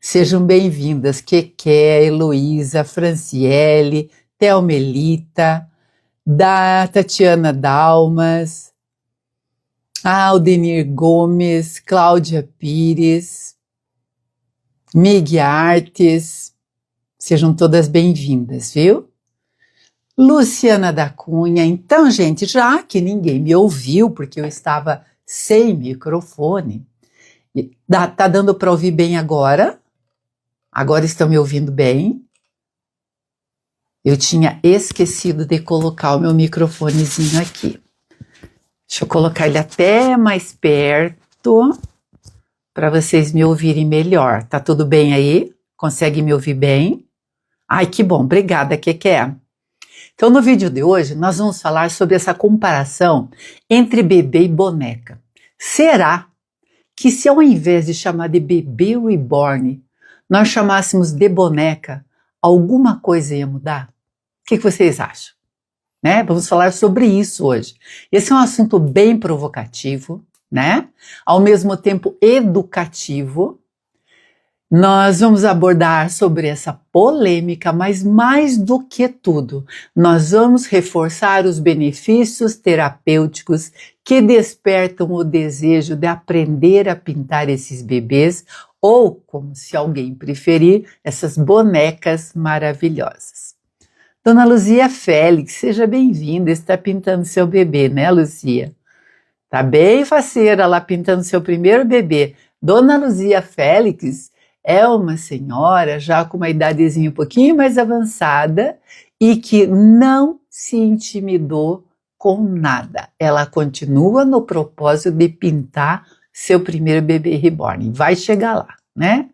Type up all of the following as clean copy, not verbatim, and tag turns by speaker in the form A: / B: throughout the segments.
A: Sejam bem-vindas, Keké, Heloísa, Franciele, Thelmelita, da Tatiana Dalmas, Aldenir Gomes, Cláudia Pires, Mig Artes, sejam todas bem-vindas, viu? Luciana da Cunha. Então, gente, já que ninguém me ouviu, porque eu estava sem microfone, tá dando para ouvir bem agora? Agora estão me ouvindo bem? Eu tinha esquecido de colocar o meu microfonezinho aqui. Deixa eu colocar ele até mais perto para vocês me ouvirem melhor. Tá tudo bem aí? Consegue me ouvir bem? Ai, que bom. Obrigada, Keké. Então, no vídeo de hoje, nós vamos falar sobre essa comparação entre bebê e boneca. Será que se ao invés de chamar de bebê reborn, nós chamássemos de boneca, alguma coisa ia mudar? O que vocês acham? Né? Vamos falar sobre isso hoje. Esse é um assunto bem provocativo, né? Ao mesmo tempo educativo. Nós vamos abordar sobre essa polêmica, mas mais do que tudo, nós vamos reforçar os benefícios terapêuticos que despertam o desejo de aprender a pintar esses bebês, ou, como se alguém preferir, essas bonecas maravilhosas. Dona Luzia Félix, seja bem-vinda, está pintando seu bebê, né, Luzia? Tá bem faceira lá pintando seu primeiro bebê. Dona Luzia Félix é uma senhora já com uma idadezinha um pouquinho mais avançada e que não se intimidou com nada. Ela continua no propósito de pintar seu primeiro bebê reborn. Vai chegar lá, né?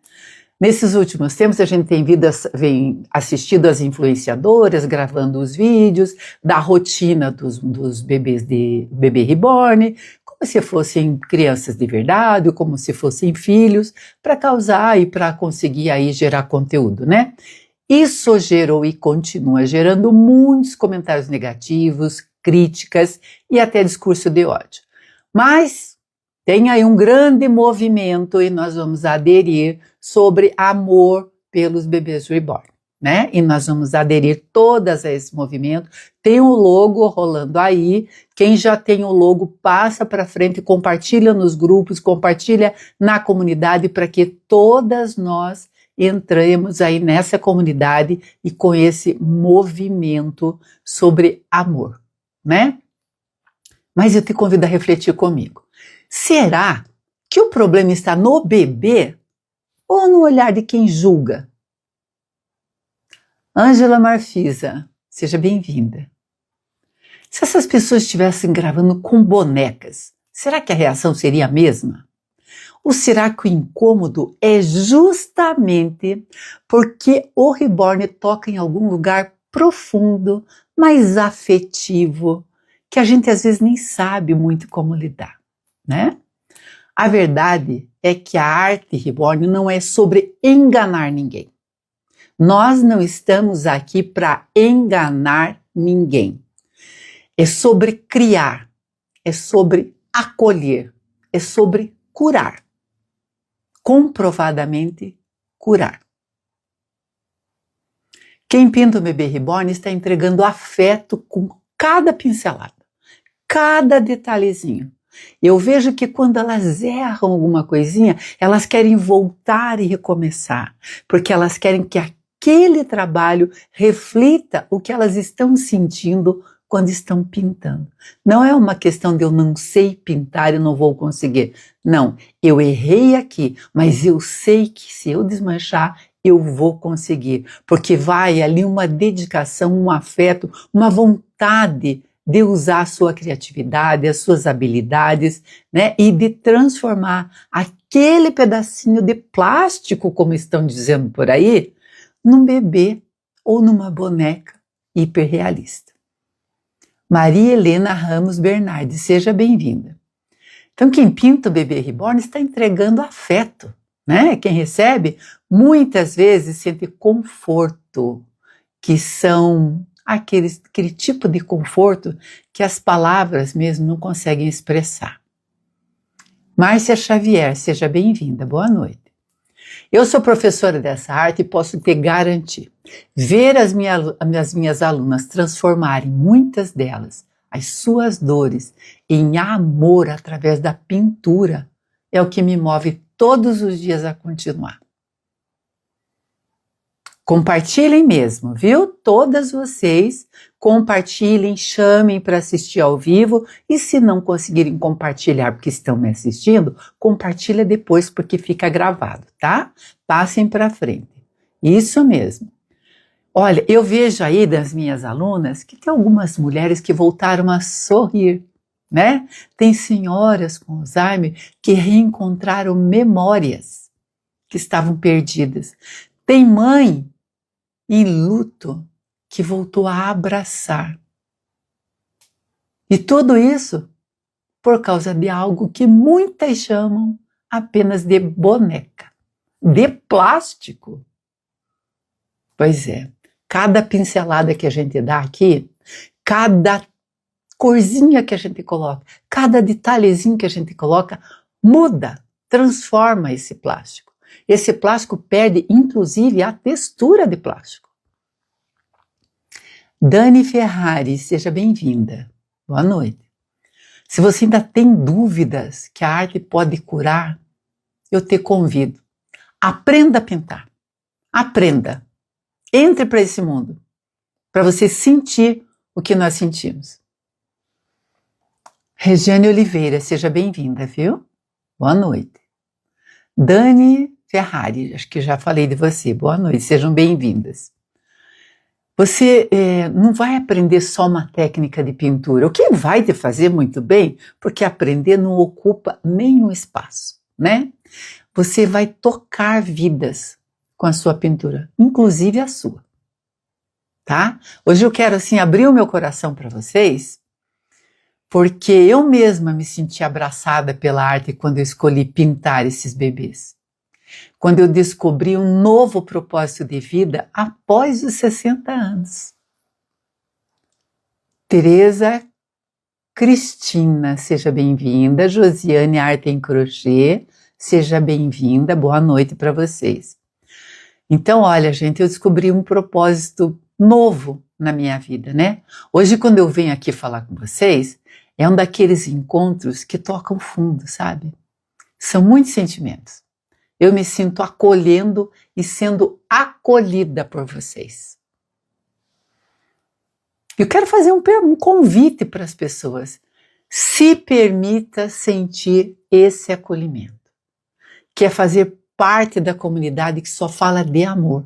A: Nesses últimos tempos a gente vem assistido as influenciadoras, gravando os vídeos da rotina dos bebês de bebê reborn, como se fossem crianças de verdade, ou como se fossem filhos, para causar e para conseguir aí gerar conteúdo, né? Isso gerou e continua gerando muitos comentários negativos, críticas e até discurso de ódio. Mas tem aí um grande movimento e nós vamos aderir sobre amor pelos bebês reborn, né? E nós vamos aderir todas a esse movimento. Tem um logo rolando aí. Quem já tem o logo, passa para frente, compartilha nos grupos, compartilha na comunidade para que todas nós entremos aí nessa comunidade e com esse movimento sobre amor, né? Mas eu te convido a refletir comigo. Será que o problema está no bebê ou no olhar de quem julga? Ângela Marfisa, seja bem-vinda. Se essas pessoas estivessem gravando com bonecas, será que a reação seria a mesma? Ou será que o incômodo é justamente porque o reborn toca em algum lugar profundo, mais afetivo, que a gente às vezes nem sabe muito como lidar, né? A verdade é que a arte reborn não é sobre enganar ninguém. Nós não estamos aqui para enganar ninguém. É sobre criar, é sobre acolher, é sobre curar. Comprovadamente curar. Quem pinta o bebê reborn está entregando afeto com cada pincelada, cada detalhezinho. Eu vejo que quando elas erram alguma coisinha, elas querem voltar e recomeçar, porque elas querem que aquele trabalho reflita o que elas estão sentindo quando estão pintando. Não é uma questão de eu não sei pintar e não vou conseguir. Não, eu errei aqui, mas eu sei que se eu desmanchar, eu vou conseguir, porque vai ali uma dedicação, um afeto, uma vontade de usar a sua criatividade, as suas habilidades, né? E de transformar aquele pedacinho de plástico, como estão dizendo por aí, num bebê ou numa boneca hiperrealista. Maria Helena Ramos Bernardi, seja bem-vinda. Então, quem pinta o bebê reborn está entregando afeto, né? Quem recebe, muitas vezes sente conforto, que são aquele tipo de conforto que as palavras mesmo não conseguem expressar. Márcia Xavier, seja bem-vinda, boa noite. Eu sou professora dessa arte e posso te garantir. Ver as minhas alunas transformarem, muitas delas, as suas dores em amor através da pintura é o que me move todos os dias a continuar. Compartilhem mesmo, viu? Todas vocês compartilhem, chamem para assistir ao vivo e se não conseguirem compartilhar porque estão me assistindo, compartilha depois porque fica gravado, tá? Passem para frente. Isso mesmo. Olha, eu vejo aí das minhas alunas que tem algumas mulheres que voltaram a sorrir, né? Tem senhoras com Alzheimer que reencontraram memórias que estavam perdidas. Tem mãe em luto que voltou a abraçar. E tudo isso por causa de algo que muitas chamam apenas de boneca, de plástico. Pois é, cada pincelada que a gente dá aqui, cada corzinha que a gente coloca, cada detalhezinho que a gente coloca, muda, transforma esse plástico. Esse plástico perde, inclusive, a textura de plástico. Dani Ferrari, seja bem-vinda. Boa noite. Se você ainda tem dúvidas que a arte pode curar, eu te convido. Aprenda a pintar. Aprenda. Entre para esse mundo, para você sentir o que nós sentimos. Regiane Oliveira, seja bem-vinda, viu? Boa noite. Dani Ferrari, acho que já falei de você. Boa noite, sejam bem-vindas. Você não vai aprender só uma técnica de pintura, o que vai te fazer muito bem, porque aprender não ocupa nenhum espaço, né? Você vai tocar vidas com a sua pintura, inclusive a sua, tá? Hoje eu quero, assim, abrir o meu coração para vocês, porque eu mesma me senti abraçada pela arte quando eu escolhi pintar esses bebês. Quando eu descobri um novo propósito de vida após os 60 anos. Tereza Cristina, seja bem-vinda. Josiane Arte em Crochê, seja bem-vinda. Boa noite para vocês. Então, olha, gente, eu descobri um propósito novo na minha vida, né? Hoje, quando eu venho aqui falar com vocês, é um daqueles encontros que tocam fundo, sabe? São muitos sentimentos. Eu me sinto acolhendo e sendo acolhida por vocês. Eu quero fazer um convite para as pessoas. Se permita sentir esse acolhimento, que é fazer parte da comunidade que só fala de amor.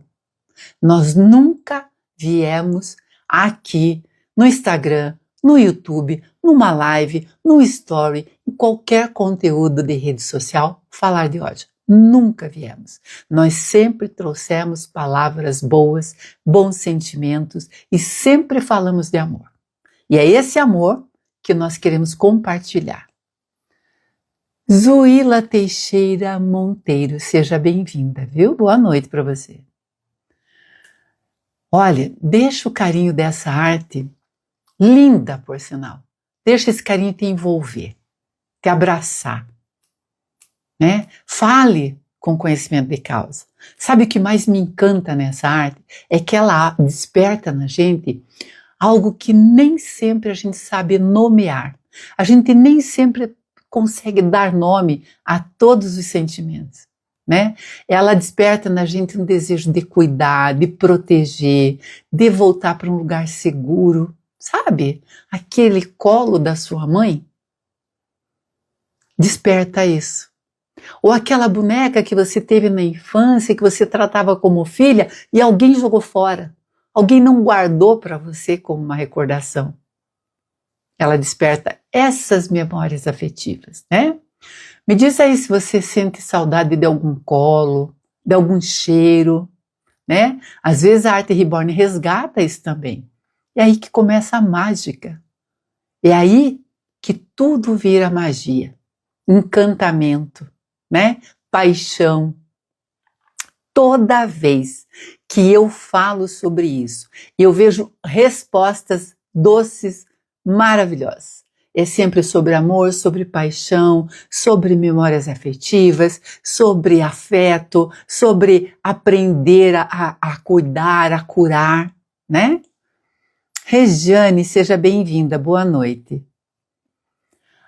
A: Nós nunca viemos aqui no Instagram, no YouTube, numa live, no story, em qualquer conteúdo de rede social, falar de ódio. Nunca viemos. Nós sempre trouxemos palavras boas, bons sentimentos e sempre falamos de amor. E é esse amor que nós queremos compartilhar. Zuíla Teixeira Monteiro, seja bem-vinda, viu? Boa noite para você. Olha, deixa o carinho dessa arte, linda por sinal, deixa esse carinho te envolver, te abraçar. Né? Fale com conhecimento de causa. Sabe o que mais me encanta nessa arte? É que ela desperta na gente algo que nem sempre a gente sabe nomear. A gente nem sempre consegue dar nome a todos os sentimentos, né? Ela desperta na gente um desejo de cuidar, de proteger, de voltar para um lugar seguro, sabe? Aquele colo da sua mãe desperta isso. Ou aquela boneca que você teve na infância, que você tratava como filha e alguém jogou fora. Alguém não guardou para você como uma recordação. Ela desperta essas memórias afetivas, né? Me diz aí se você sente saudade de algum colo, de algum cheiro, né? Às vezes a arte reborn resgata isso também. É aí que começa a mágica. É aí que tudo vira magia, encantamento, né? Paixão. Toda vez que eu falo sobre isso, eu vejo respostas doces, maravilhosas. é sempre sobre amor, sobre paixão, sobre memórias afetivas, sobre afeto, sobre aprender a cuidar, a curar, né? Regiane, seja bem-vinda, boa noite.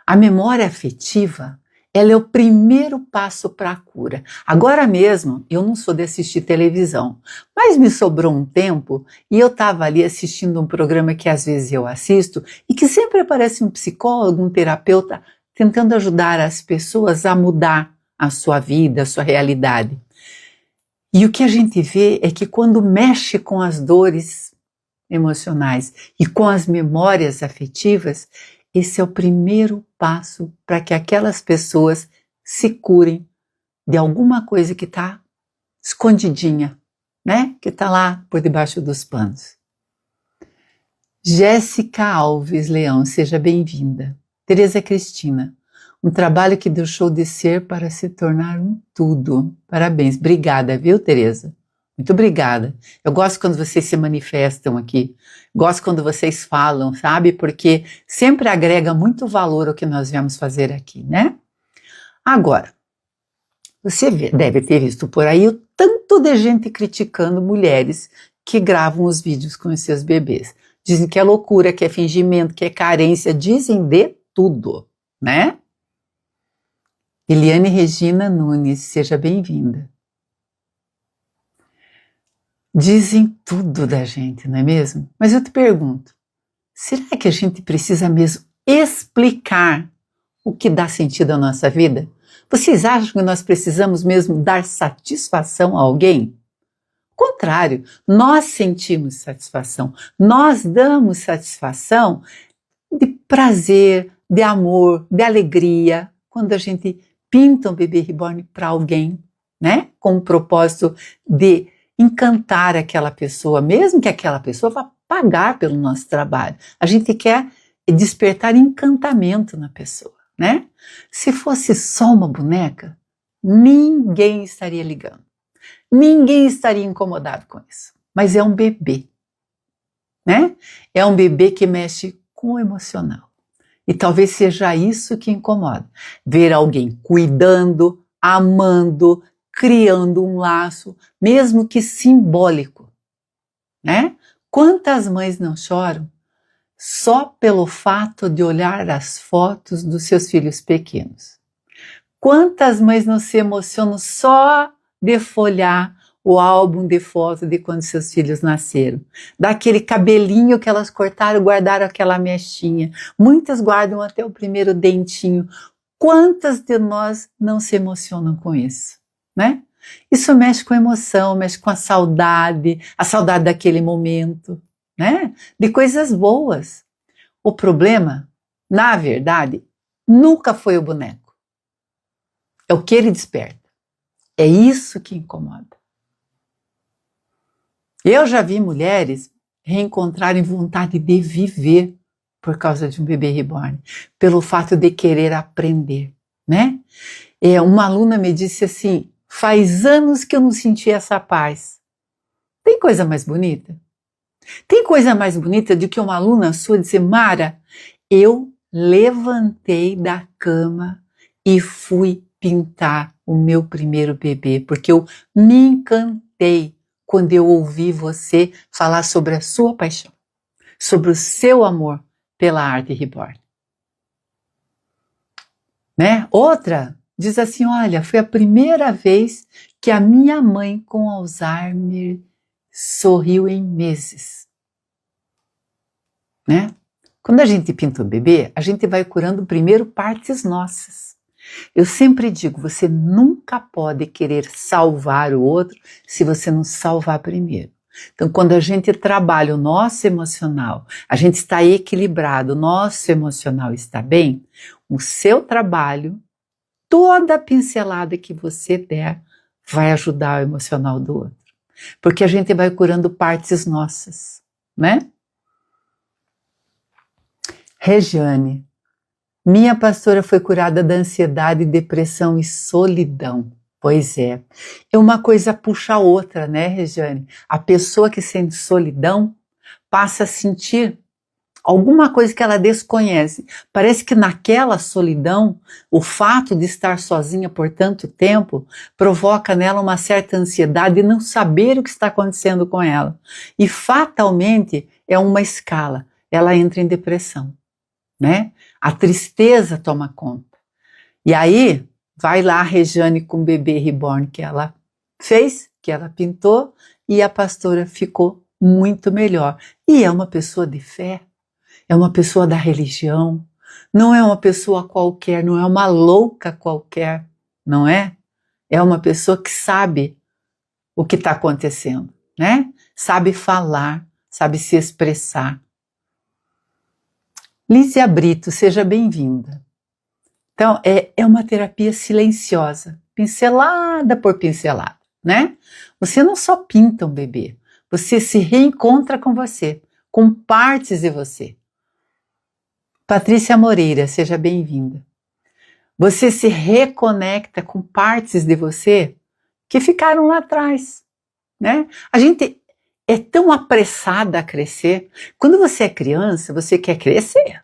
A: A memória afetiva, ela é o primeiro passo para a cura. Agora mesmo, eu não sou de assistir televisão, mas me sobrou um tempo e eu estava ali assistindo um programa que às vezes eu assisto e que sempre aparece um psicólogo, um terapeuta, tentando ajudar as pessoas a mudar a sua vida, a sua realidade. E o que a gente vê é que quando mexe com as dores emocionais e com as memórias afetivas, esse é o primeiro passo para que aquelas pessoas se curem de alguma coisa que está escondidinha, né? Que está lá por debaixo dos panos. Jéssica Alves Leão, seja bem-vinda. Tereza Cristina, um trabalho que deixou de ser para se tornar um tudo. Parabéns, obrigada, viu, Tereza? Muito obrigada. Eu gosto quando vocês se manifestam aqui. Gosto quando vocês falam, sabe? Porque sempre agrega muito valor ao que nós viemos fazer aqui, né? Agora, você deve ter visto por aí o tanto de gente criticando mulheres que gravam os vídeos com os seus bebês. Dizem que é loucura, que é fingimento, que é carência. Dizem de tudo, né? Eliane Regina Nunes, seja bem-vinda. Dizem tudo da gente, não é mesmo? Mas eu te pergunto, será que a gente precisa mesmo explicar o que dá sentido à nossa vida? Vocês acham que nós precisamos mesmo dar satisfação a alguém? Ao contrário, nós sentimos satisfação, nós damos satisfação de prazer, de amor, de alegria, quando a gente pinta um bebê reborn para alguém, né? Com o propósito de encantar aquela pessoa, mesmo que aquela pessoa vá pagar pelo nosso trabalho. A gente quer despertar encantamento na pessoa, né? Se fosse só uma boneca, ninguém estaria ligando. Ninguém estaria incomodado com isso. Mas é um bebê, né? É um bebê que mexe com o emocional. E talvez seja isso que incomoda. Ver alguém cuidando, amando, criando um laço, mesmo que simbólico, né? Quantas mães não choram só pelo fato de olhar as fotos dos seus filhos pequenos? Quantas mães não se emocionam só de folhear o álbum de fotos de quando seus filhos nasceram? Daquele cabelinho que elas cortaram, guardaram aquela mechinha. Muitas guardam até o primeiro dentinho. Quantas de nós não se emocionam com isso? Né? Isso mexe com a emoção, mexe com a saudade daquele momento, né? De coisas boas. O problema, na verdade, nunca foi o boneco. É o que ele desperta. É isso que incomoda. Eu já vi mulheres reencontrarem vontade de viver por causa de um bebê reborn, pelo fato de querer aprender, né? Uma aluna me disse assim: faz anos que eu não senti essa paz. Tem coisa mais bonita? Tem coisa mais bonita do que uma aluna sua dizer: Mara, eu levantei da cama e fui pintar o meu primeiro bebê, porque eu me encantei quando eu ouvi você falar sobre a sua paixão, sobre o seu amor pela arte reborn. Né? Outra diz assim: olha, foi a primeira vez que a minha mãe com Alzheimer sorriu em meses. Né? Quando a gente pinta o bebê, a gente vai curando primeiro partes nossas. Eu sempre digo, você nunca pode querer salvar o outro se você não salvar primeiro. Então, quando a gente trabalha o nosso emocional, a gente está equilibrado, o nosso emocional está bem, o seu trabalho, toda a pincelada que você der, vai ajudar o emocional do outro. Porque a gente vai curando partes nossas, né? Regiane, minha pastora foi curada da ansiedade, depressão e solidão. Pois é. Uma coisa puxa a outra, né, Regiane? A pessoa que sente solidão passa a sentir alguma coisa que ela desconhece. Parece que naquela solidão, o fato de estar sozinha por tanto tempo provoca nela uma certa ansiedade de não saber o que está acontecendo com ela. E fatalmente é uma escala. Ela entra em depressão, né? A tristeza toma conta. E aí, vai lá a Rejane com o bebê reborn que ela fez, que ela pintou, e a pastora ficou muito melhor. E é uma pessoa de fé. É uma pessoa da religião, não é uma pessoa qualquer, não é uma louca qualquer, não é? É uma pessoa que sabe o que está acontecendo, né? Sabe falar, sabe se expressar. Lízia Brito, seja bem-vinda. Então, é uma terapia silenciosa, pincelada por pincelada, né? Você não só pinta um bebê, você se reencontra com você, com partes de você. Patrícia Moreira, seja bem-vinda. Você se reconecta com partes de você que ficaram lá atrás, né? A gente é tão apressada a crescer. Quando você é criança, você quer crescer.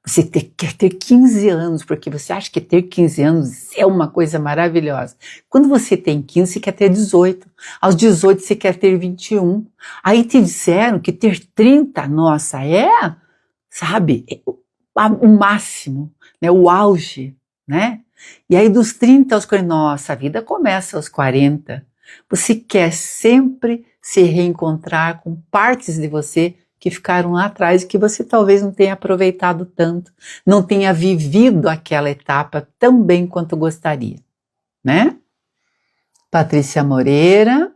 A: Você quer ter 15 anos, porque você acha que ter 15 anos é uma coisa maravilhosa. Quando você tem 15, você quer ter 18. Aos 18, você quer ter 21. Aí te disseram que ter 30, nossa, sabe, o máximo, né, o auge, né? E aí dos 30 aos 40, nossa, a vida começa aos 40. Você quer sempre se reencontrar com partes de você que ficaram lá atrás e que você talvez não tenha aproveitado tanto, não tenha vivido aquela etapa tão bem quanto gostaria, né? Patrícia Moreira.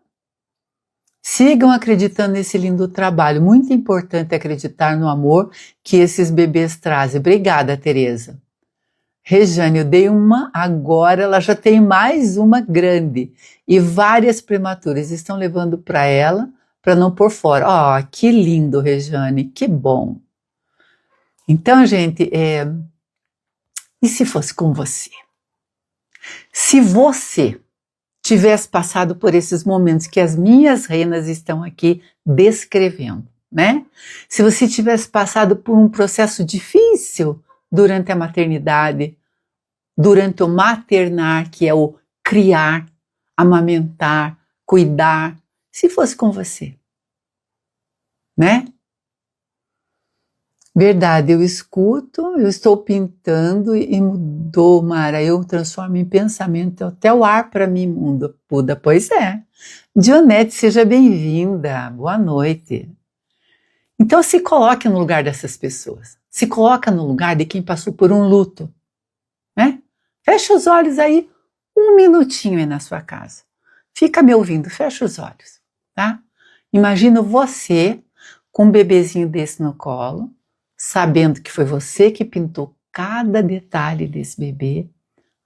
A: Sigam acreditando nesse lindo trabalho. Muito importante acreditar no amor que esses bebês trazem. Obrigada, Tereza. Rejane, eu dei uma, agora ela já tem mais uma grande. E várias prematuras estão levando para ela, para não pôr fora. Oh, que lindo, Rejane, que bom. Então, gente, e se fosse com você? Se você tivesse passado por esses momentos que as minhas renas estão aqui descrevendo, né? Se você tivesse passado por um processo difícil durante a maternidade, durante o maternar, que é o criar, amamentar, cuidar, se fosse com você, né? Verdade, eu escuto, eu estou pintando e mudou, Mara, eu transformo em pensamento, até o ar para mim muda. Pois é. Dionete, seja bem-vinda, boa noite. Então se coloque no lugar dessas pessoas, se coloca no lugar de quem passou por um luto, né? Fecha os olhos aí, um minutinho aí na sua casa. Fica me ouvindo, fecha os olhos, tá? Imagina você com um bebezinho desse no colo, sabendo que foi você que pintou cada detalhe desse bebê,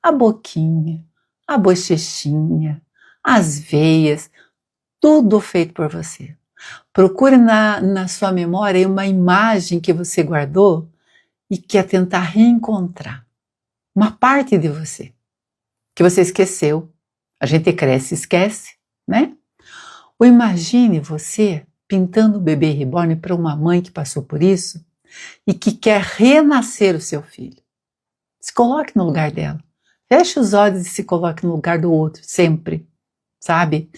A: a boquinha, a bochechinha, as veias, tudo feito por você. Procure na sua memória uma imagem que você guardou e quer tentar reencontrar uma parte de você que você esqueceu. A gente cresce e esquece, né? Ou imagine você pintando o bebê reborn para uma mãe que passou por isso e que quer renascer o seu filho. Se coloque no lugar dela. Feche os olhos e se coloque no lugar do outro, sempre, sabe?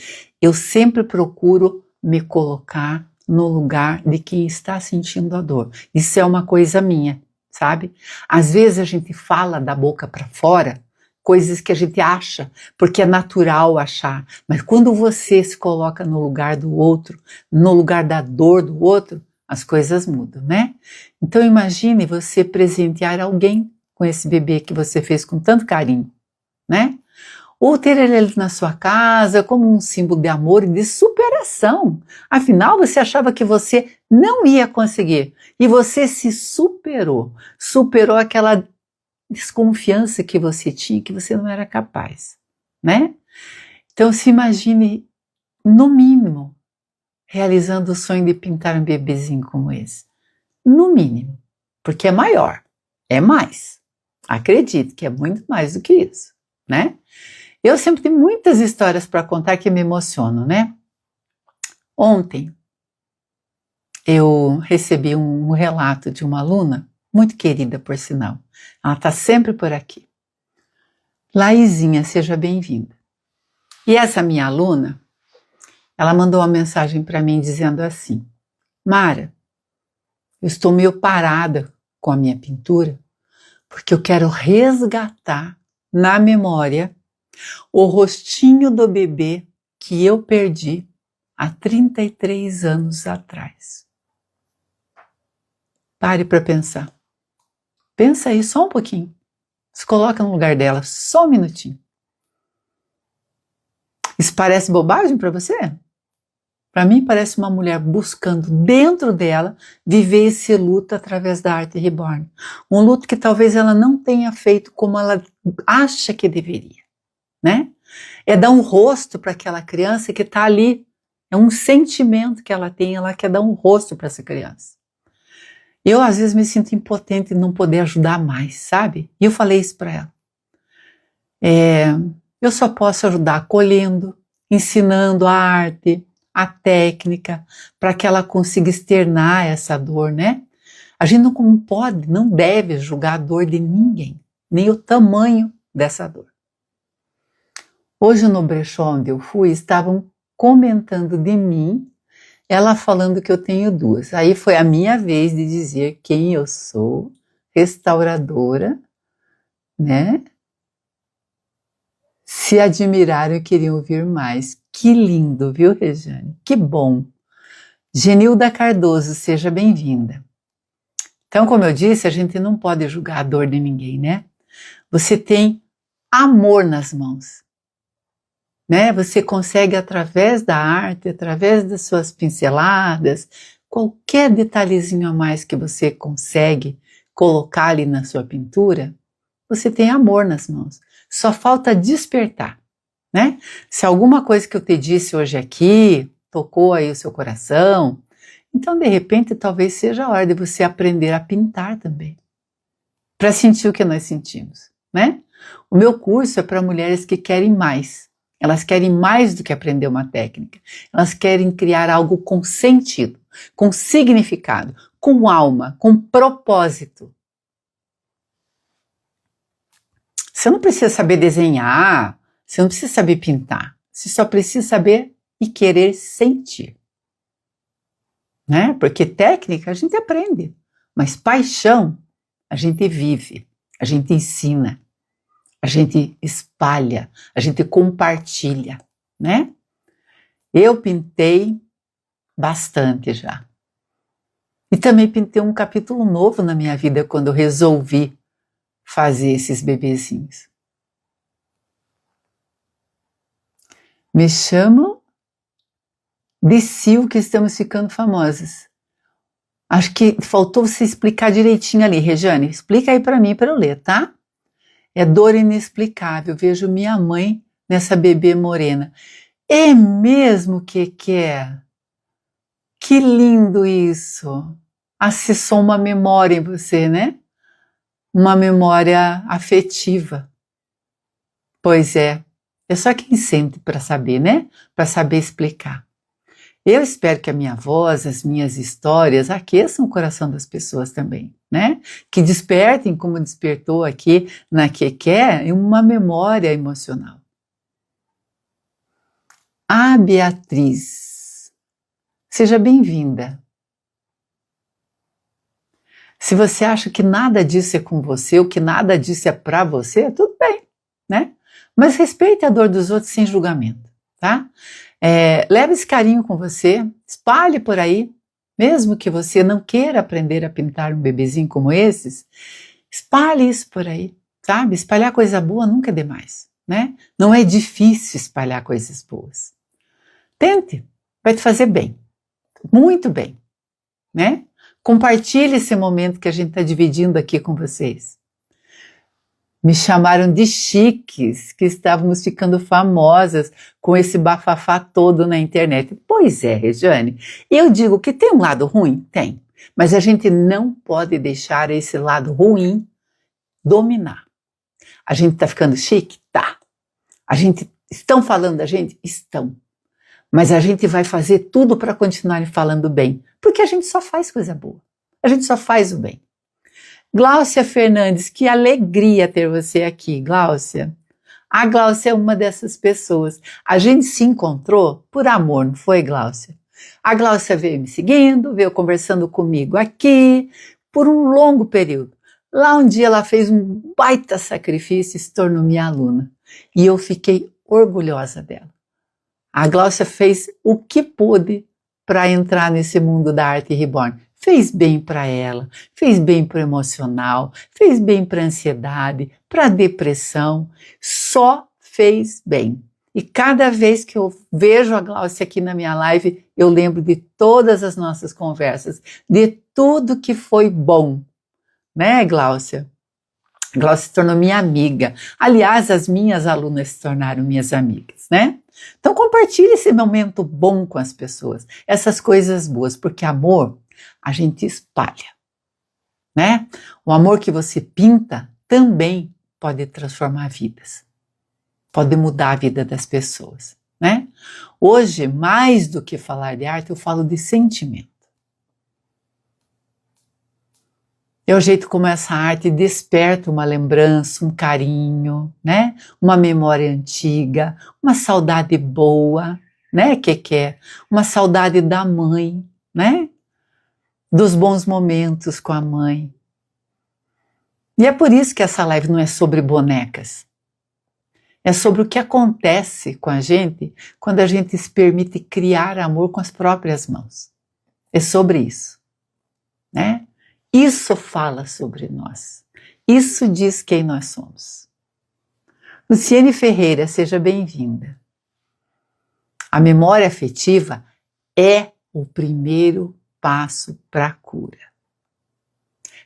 A: Eu sempre procuro me colocar no lugar de quem está sentindo a dor. Isso é uma coisa minha, sabe? Às vezes a gente fala da boca para fora coisas que a gente acha, porque é natural achar. Mas quando você se coloca no lugar do outro, no lugar da dor do outro, as coisas mudam, né? Então imagine você presentear alguém com esse bebê que você fez com tanto carinho, né? Ou ter ele na sua casa como um símbolo de amor e de superação. Afinal, você achava que você não ia conseguir e você se superou. Superou aquela desconfiança que você tinha, que você não era capaz, né? Então se imagine, no mínimo, realizando o sonho de pintar um bebezinho como esse. No mínimo, porque é maior, é mais. Acredite que é muito mais do que isso, né? Eu sempre tenho muitas histórias para contar que me emocionam, né? Ontem, eu recebi um relato de uma aluna, muito querida por sinal. Ela está sempre por aqui. Laizinha, seja bem-vinda. E essa minha aluna, ela mandou uma mensagem para mim dizendo assim: Mara, eu estou meio parada com a minha pintura, porque eu quero resgatar na memória o rostinho do bebê que eu perdi há 33 anos atrás. Pare para pensar. Pensa aí só um pouquinho. Se coloca no lugar dela, só um minutinho. Isso parece bobagem para você? Para mim parece uma mulher buscando dentro dela viver esse luto através da arte reborn. Um luto que talvez ela não tenha feito como ela acha que deveria, né? É dar um rosto para aquela criança que está ali. É um sentimento que ela tem, ela quer dar um rosto para essa criança. Eu às vezes me sinto impotente de não poder ajudar mais, sabe? E eu falei isso para ela. Eu só posso ajudar acolhendo, ensinando a arte, a técnica, para que ela consiga externar essa dor, né? A gente não pode, não deve julgar a dor de ninguém, nem o tamanho dessa dor. Hoje no brechó onde eu fui, estavam comentando de mim, ela falando que eu tenho duas. Aí foi a minha vez de dizer quem eu sou, restauradora, né? Se admiraram e queriam ouvir mais. Que lindo, viu, Rejane? Que bom. Genilda Cardoso, seja bem-vinda. Então, como eu disse, a gente não pode julgar a dor de ninguém, né? Você tem amor nas mãos, né? Você consegue, através da arte, através das suas pinceladas, qualquer detalhezinho a mais que você consegue colocar ali na sua pintura, você tem amor nas mãos. Só falta despertar, né? Se alguma coisa que eu te disse hoje aqui tocou aí o seu coração, então de repente talvez seja a hora de você aprender a pintar também, para sentir o que nós sentimos, né? O meu curso é para mulheres que querem mais. Elas querem mais do que aprender uma técnica. Elas querem criar algo com sentido, com significado, com alma, com propósito. Você não precisa saber desenhar, você não precisa saber pintar. Você só precisa saber e querer sentir, né? Porque técnica a gente aprende, mas paixão a gente vive, a gente ensina, a gente espalha, a gente compartilha, né? Eu pintei bastante já. E também pintei um capítulo novo na minha vida quando eu resolvi fazer esses bebezinhos. Me chamam de Sil, que estamos ficando famosas. Acho que faltou você explicar direitinho ali, Rejane. Explica aí para mim, para eu ler, tá? É dor inexplicável. Vejo minha mãe nessa bebê morena. É mesmo que é? Que lindo isso! Acessou uma memória em você, né? Uma memória afetiva. Pois é só quem sente para saber, né? Para saber explicar. Eu espero que a minha voz, as minhas histórias aqueçam o coração das pessoas também, né? Que despertem, como despertou aqui na Keké, uma memória emocional. Ah, Beatriz, seja bem-vinda. Se você acha que nada disso é com você, ou que nada disso é para você, tudo bem, né? Mas respeite a dor dos outros sem julgamento, tá? Leve esse carinho com você, espalhe por aí, mesmo que você não queira aprender a pintar um bebezinho como esses, espalhe isso por aí, sabe? Espalhar coisa boa nunca é demais, né? Não é difícil espalhar coisas boas. Tente, vai te fazer bem, muito bem, né? Compartilhe esse momento que a gente está dividindo aqui com vocês. Me chamaram de chiques, que estávamos ficando famosas com esse bafafá todo na internet. Pois é, Rejane, eu digo que tem um lado ruim? Tem, mas a gente não pode deixar esse lado ruim dominar. A gente está ficando chique? Tá. Estão falando da gente? Estão. Mas a gente vai fazer tudo para continuar falando bem, porque a gente só faz coisa boa. A gente só faz o bem. Gláucia Fernandes, que alegria ter você aqui, Gláucia. A Gláucia é uma dessas pessoas. A gente se encontrou por amor, não foi, Gláucia? A Gláucia veio me seguindo, veio conversando comigo aqui por um longo período. Lá um dia ela fez um baita sacrifício e se tornou minha aluna. E eu fiquei orgulhosa dela. A Gláucia fez o que pôde para entrar nesse mundo da arte reborn. Fez bem para ela, fez bem para o emocional, fez bem para a ansiedade, para a depressão, só fez bem. E cada vez que eu vejo a Gláucia aqui na minha live, eu lembro de todas as nossas conversas, de tudo que foi bom, né, Gláucia? A Gláucia se tornou minha amiga. Aliás, as minhas alunas se tornaram minhas amigas, né? Então compartilhe esse momento bom com as pessoas, essas coisas boas, porque amor a gente espalha, né? O amor que você pinta também pode transformar vidas, pode mudar a vida das pessoas, né? Hoje, mais do que falar de arte, eu falo de sentimento. É o jeito como essa arte desperta uma lembrança, um carinho, né? Uma memória antiga, uma saudade boa, né? Que é uma saudade da mãe, né? Dos bons momentos com a mãe. E é por isso que essa live não é sobre bonecas. É sobre o que acontece com a gente quando a gente se permite criar amor com as próprias mãos. É sobre isso, né? Isso fala sobre nós. Isso diz quem nós somos. Luciane Ferreira, seja bem-vinda. A memória afetiva é o primeiro passo para a cura.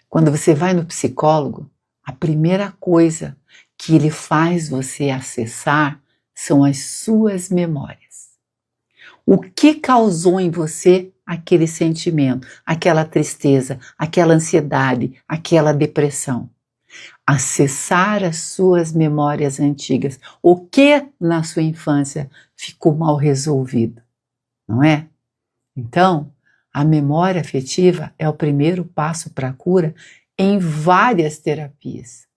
A: Quando você vai no psicólogo, a primeira coisa que ele faz você acessar são as suas memórias. O que causou em você aquele sentimento, aquela tristeza, aquela ansiedade, aquela depressão? Acessar as suas memórias antigas. O que na sua infância ficou mal resolvido, não é? Então, a memória afetiva é o primeiro passo para a cura em várias terapias.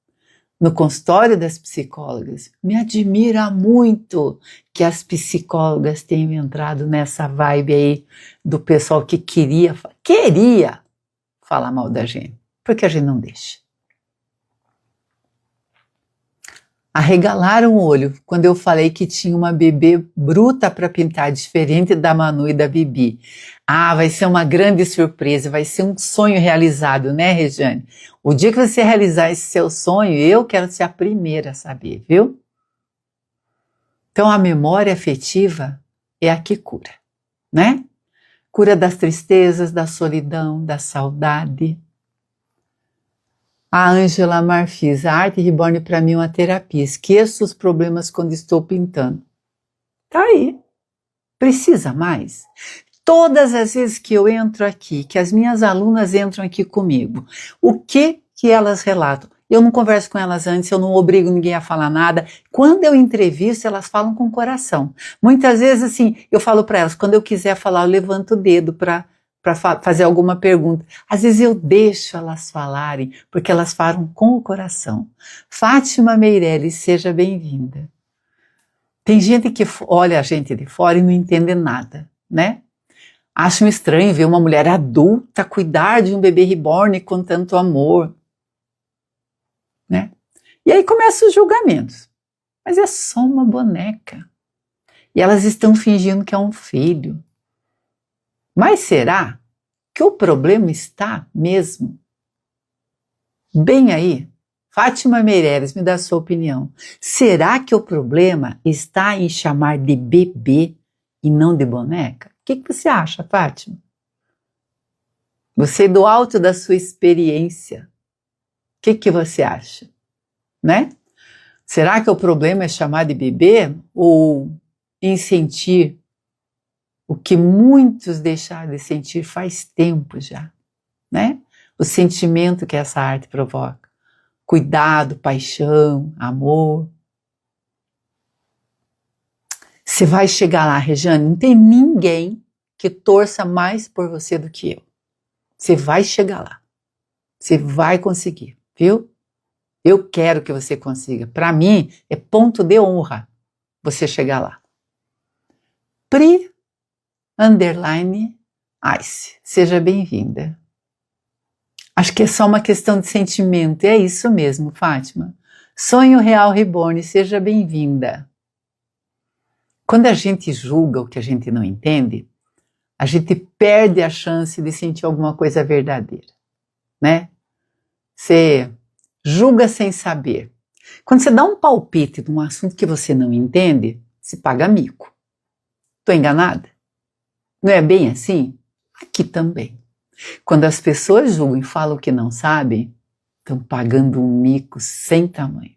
A: No consultório das psicólogas, me admira muito que as psicólogas tenham entrado nessa vibe aí do pessoal que queria falar mal da gente, porque a gente não deixa. Arregalaram o olho quando eu falei que tinha uma bebê bruta para pintar, diferente da Manu e da Bibi. Ah, vai ser uma grande surpresa, vai ser um sonho realizado, né, Regiane? O dia que você realizar esse seu sonho, eu quero ser a primeira a saber, viu? Então a memória afetiva é a que cura, né? Cura das tristezas, da solidão, da saudade. A Ângela Marfis, a arte reborn para mim é uma terapia. Esqueço os problemas quando estou pintando. Tá aí. Precisa mais? Todas as vezes que eu entro aqui, que as minhas alunas entram aqui comigo, o que elas relatam? Eu não converso com elas antes, eu não obrigo ninguém a falar nada. Quando eu entrevisto, elas falam com o coração. Muitas vezes, assim, eu falo para elas, quando eu quiser falar, eu levanto o dedo para fazer alguma pergunta. Às vezes eu deixo elas falarem, porque elas falam com o coração. Fátima Meirelles, seja bem-vinda. Tem gente que olha a gente de fora e não entende nada, né? Acham estranho ver uma mulher adulta cuidar de um bebê reborn com tanto amor, né? E aí começam os julgamentos. Mas é só uma boneca. E elas estão fingindo que é um filho. Mas será que o problema está mesmo bem aí? Fátima Meireles, me dá a sua opinião. Será que o problema está em chamar de bebê e não de boneca? O que você acha, Fátima? Você, do alto da sua experiência, o que você acha? Né? Será que o problema é chamar de bebê ou em sentir o que muitos deixaram de sentir faz tempo já, né? O sentimento que essa arte provoca. Cuidado, paixão, amor. Você vai chegar lá, Rejane, não tem ninguém que torça mais por você do que eu. Você vai chegar lá. Você vai conseguir, viu? Eu quero que você consiga. Para mim, é ponto de honra você chegar lá. Pri_Ice. Seja bem-vinda. Acho que é só uma questão de sentimento. É isso mesmo, Fátima. Sonho Real Reborn, seja bem-vinda. Quando a gente julga o que a gente não entende, a gente perde a chance de sentir alguma coisa verdadeira, né? Você julga sem saber. Quando você dá um palpite de um assunto que você não entende, se paga mico. Tô enganada? Não é bem assim? Aqui também. Quando as pessoas julgam e falam que não sabem, estão pagando um mico sem tamanho.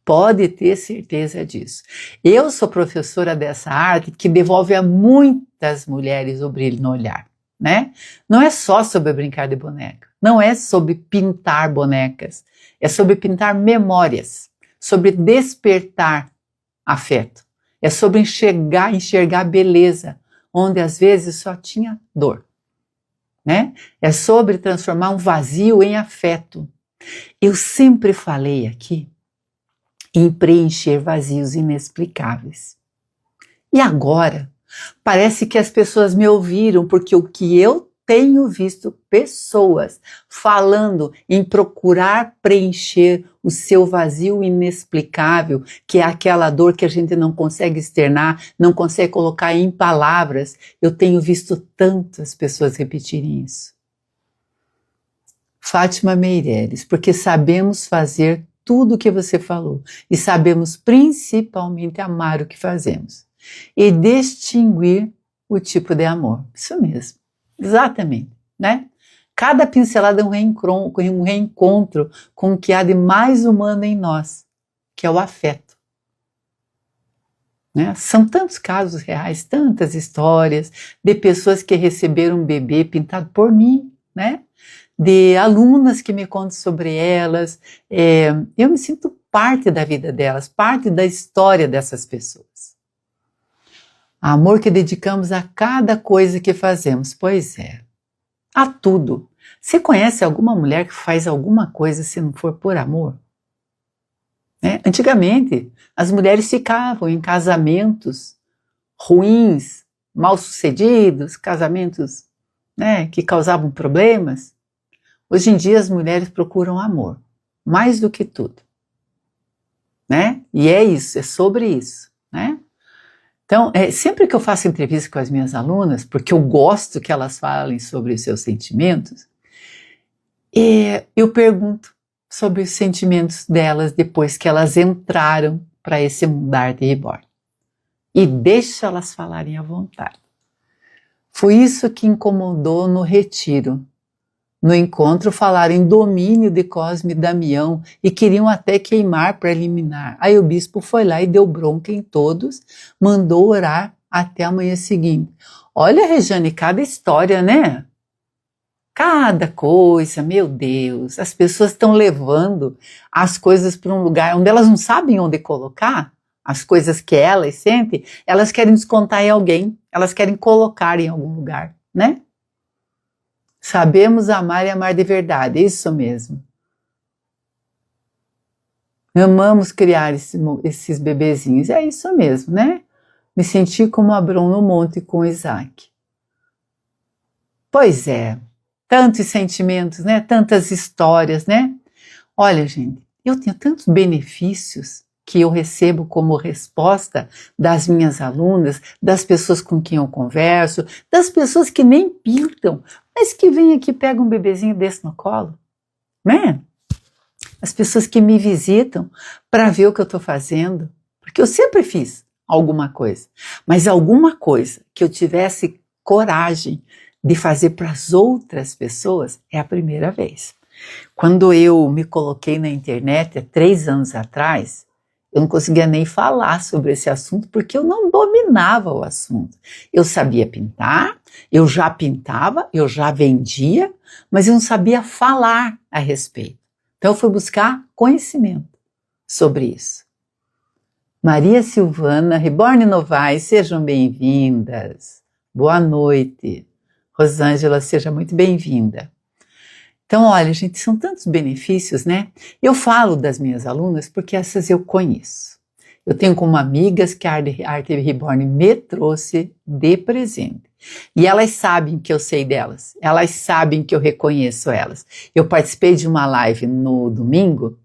A: Pode ter certeza disso. Eu sou professora dessa arte que devolve a muitas mulheres o brilho no olhar, né? Não é só sobre brincar de boneca, não é sobre pintar bonecas, é sobre pintar memórias, sobre despertar afeto, é sobre enxergar beleza, onde às vezes só tinha dor, né? É sobre transformar um vazio em afeto. Eu sempre falei aqui em preencher vazios inexplicáveis. E agora, parece que as pessoas me ouviram, porque o que eu tenho visto pessoas falando em procurar preencher o seu vazio inexplicável, que é aquela dor que a gente não consegue externar, não consegue colocar em palavras. Eu tenho visto tantas pessoas repetirem isso. Fátima Meireles, porque sabemos fazer tudo o que você falou e sabemos principalmente amar o que fazemos e distinguir o tipo de amor. Isso mesmo, exatamente, né? Cada pincelada é um reencontro com o que há de mais humano em nós, que é o afeto. Né? São tantos casos reais, tantas histórias de pessoas que receberam um bebê pintado por mim, né? De alunas que me contam sobre elas. Eu me sinto parte da vida delas, parte da história dessas pessoas. Amor que dedicamos a cada coisa que fazemos, pois é, a tudo. Você conhece alguma mulher que faz alguma coisa se não for por amor? Antigamente, as mulheres ficavam em casamentos ruins, mal sucedidos, casamentos, né, que causavam problemas. Hoje em dia as mulheres procuram amor, mais do que tudo, né? E é isso, é sobre isso, né? Então, sempre que eu faço entrevista com as minhas alunas, porque eu gosto que elas falem sobre os seus sentimentos, eu pergunto sobre os sentimentos delas depois que elas entraram para esse mundar de reborn. E deixo elas falarem à vontade. Foi isso que incomodou no retiro. No encontro falaram em domínio de Cosme e Damião e queriam até queimar para eliminar. Aí o bispo foi lá e deu bronca em todos, mandou orar até a manhã seguinte. Olha, Rejane, cada história, né? Cada coisa, meu Deus, as pessoas estão levando as coisas para um lugar onde elas não sabem onde colocar, as coisas que elas sentem, elas querem descontar em alguém, elas querem colocar em algum lugar, né? Sabemos amar e amar de verdade, é isso mesmo. Amamos criar esses bebezinhos, é isso mesmo, né? Me senti como Abrão no monte com Isaac. Pois é, tantos sentimentos, né? Tantas histórias, né? Olha, gente, eu tenho tantos benefícios que eu recebo como resposta das minhas alunas, das pessoas com quem eu converso, das pessoas que nem pintam, mas que vêm aqui e pegam um bebezinho desse no colo, né? As pessoas que me visitam para ver o que eu estou fazendo, porque eu sempre fiz alguma coisa, mas alguma coisa que eu tivesse coragem de fazer para as outras pessoas é a primeira vez. Quando eu me coloquei na internet há 3 anos atrás, eu não conseguia nem falar sobre esse assunto porque eu não dominava o assunto. Eu sabia pintar, eu já pintava, eu já vendia, mas eu não sabia falar a respeito. Então eu fui buscar conhecimento sobre isso. Maria Silvana, Reborn Novaes, sejam bem-vindas. Boa noite. Rosângela, seja muito bem-vinda. Então, olha, gente, são tantos benefícios, né? Eu falo das minhas alunas porque essas eu conheço. Eu tenho como amigas que a Arte Reborn me trouxe de presente. E elas sabem que eu sei delas. Elas sabem que eu reconheço elas. Eu participei de uma live no domingo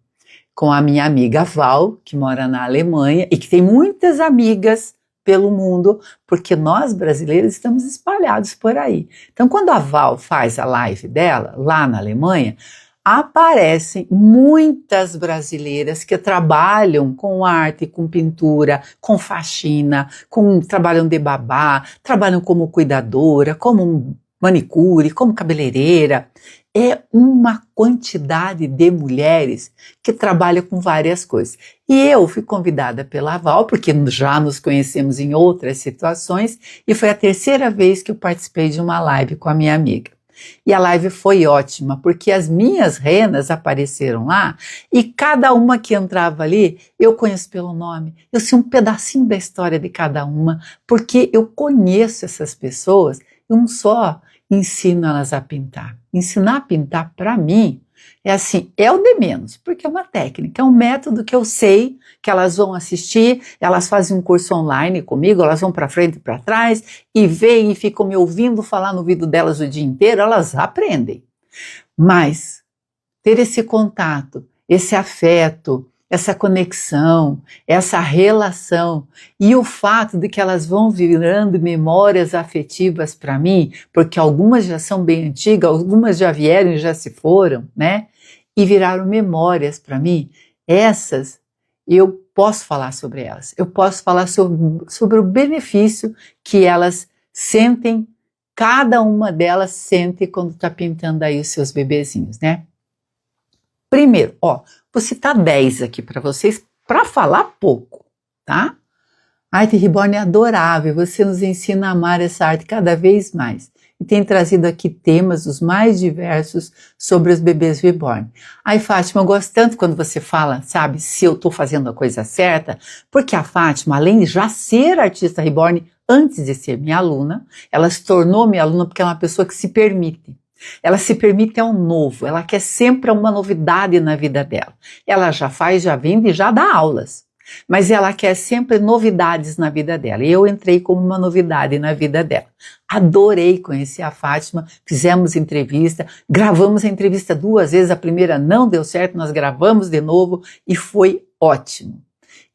A: com a minha amiga Val, que mora na Alemanha e que tem muitas amigas pelo mundo, porque nós brasileiros estamos espalhados por aí. Então, quando a Val faz a live dela, lá na Alemanha, aparecem muitas brasileiras que trabalham com arte, com pintura, com faxina, trabalham de babá, trabalham como cuidadora, como manicure, como cabeleireira. É uma quantidade de mulheres que trabalham com várias coisas. E eu fui convidada pela Val, porque já nos conhecemos em outras situações, e foi a terceira vez que eu participei de uma live com a minha amiga. E a live foi ótima, porque as minhas renas apareceram lá e cada uma que entrava ali, eu conheço pelo nome. Eu sei um pedacinho da história de cada uma, porque eu conheço essas pessoas e não só ensino elas a pintar. Ensinar a pintar, para mim, é assim, é o de menos, porque é uma técnica, é um método que eu sei que elas vão assistir, elas fazem um curso online comigo, elas vão para frente e para trás e veem e ficam me ouvindo falar no ouvido delas o dia inteiro, elas aprendem. Mas ter esse contato, esse afeto, essa conexão, essa relação e o fato de que elas vão virando memórias afetivas para mim, porque algumas já são bem antigas, algumas já vieram e já se foram, né? E viraram memórias para mim, essas eu posso falar sobre elas, eu posso falar sobre o benefício que elas sentem, cada uma delas sente quando está pintando aí os seus bebezinhos, né? Primeiro, vou citar 10 aqui para vocês, para falar pouco, tá? A Arte Reborn é adorável, você nos ensina a amar essa arte cada vez mais. E tem trazido aqui temas os mais diversos sobre os bebês reborn. Ai, Fátima, eu gosto tanto quando você fala, sabe, se eu estou fazendo a coisa certa, porque a Fátima, além de já ser artista reborn antes de ser minha aluna, ela se tornou minha aluna porque é uma pessoa que se permite. Ela se permite ao novo, ela quer sempre uma novidade na vida dela. Ela já faz, já vende e já dá aulas. Mas ela quer sempre novidades na vida dela. E eu entrei como uma novidade na vida dela. Adorei conhecer a Fátima, fizemos entrevista, gravamos a entrevista 2 vezes, a primeira não deu certo, nós gravamos de novo e foi ótimo.